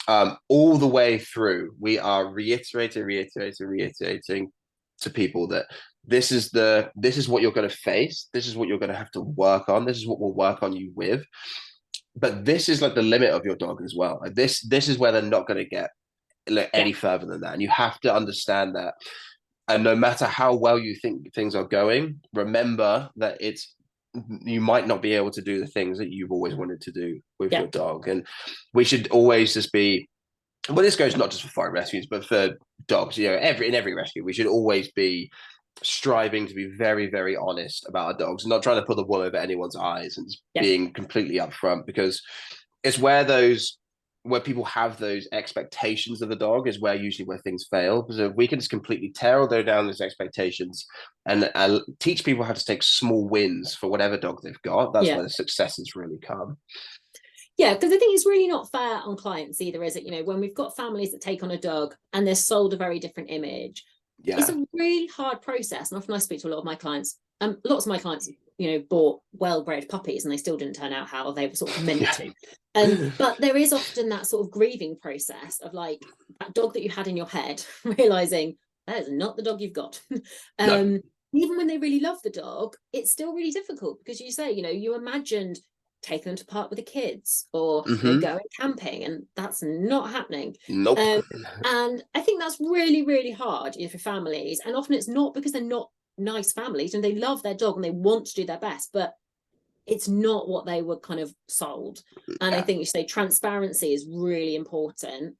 Speaker 2: All the way through, we are reiterating to people that this is what you're going to face. This is what you're going to have to work on. This is what we'll work on you with. But this is like the limit of your dog as well. Like this is where they're not going to get any further than that. And you have to understand that. And no matter how well you think things are going, remember that you might not be able to do the things that you've always wanted to do with your dog. And we should always just be, well, this goes not just for foreign rescues, but for dogs, you know, in every rescue, we should always be striving to be very, very honest about our dogs, not trying to put the wool over anyone's eyes, and being completely upfront, because it's where people have those expectations of the dog is where things fail. Because if we can just completely tear down those expectations and teach people how to take small wins for whatever dog they've got, that's where the successes really come.
Speaker 1: Yeah, because I think it's really not fair on clients either, is it? You know, when we've got families that take on a dog and they're sold a very different image, it's a really hard process. And often I speak to a lot of my clients, lots of my clients, you know, bought well-bred puppies and they still didn't turn out how they were sort of meant to. But there is often that sort of grieving process of like that dog that you had in your head, realizing that is not the dog you've got. Even when they really love the dog, it's still really difficult because you say, you know, you imagined taking them to park with the kids, or going camping, and that's not happening.
Speaker 2: Nope.
Speaker 1: And I think that's really, really hard for families, and often it's not because they're not nice families and they love their dog and they want to do their best, but it's not what they were kind of sold. And I think you say transparency is really important.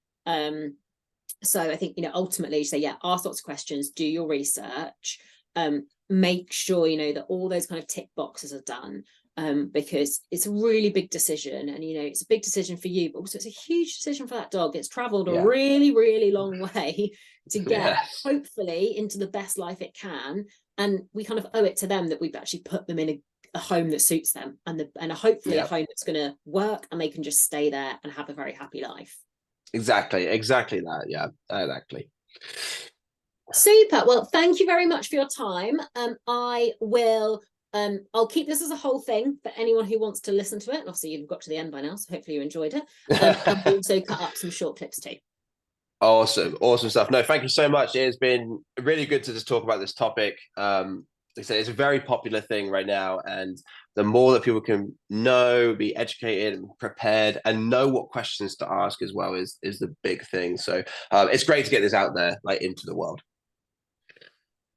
Speaker 1: So I think, ultimately you say, ask lots of questions, do your research, make sure, that all those kind of tick boxes are done, because it's a really big decision, and, it's a big decision for you, but also it's a huge decision for that dog. It's traveled a really, really long way to get hopefully into the best life it can. And we kind of owe it to them that we've actually put them in a home that suits them, and hopefully a home that's going to work, and they can just stay there and have a very happy life.
Speaker 2: Exactly that. Yeah, exactly.
Speaker 1: Super. Well, thank you very much for your time. I will I'll keep this as a whole thing for anyone who wants to listen to it, and obviously you've got to the end by now, so hopefully you enjoyed it. And we'll also cut up some short clips too.
Speaker 2: Awesome stuff. No, thank you so much. It has been really good to just talk about this topic. Like I said, it's a very popular thing right now, and the more that people can know, be educated and prepared, and know what questions to ask as well is the big thing. So it's great to get this out there, like, into the world.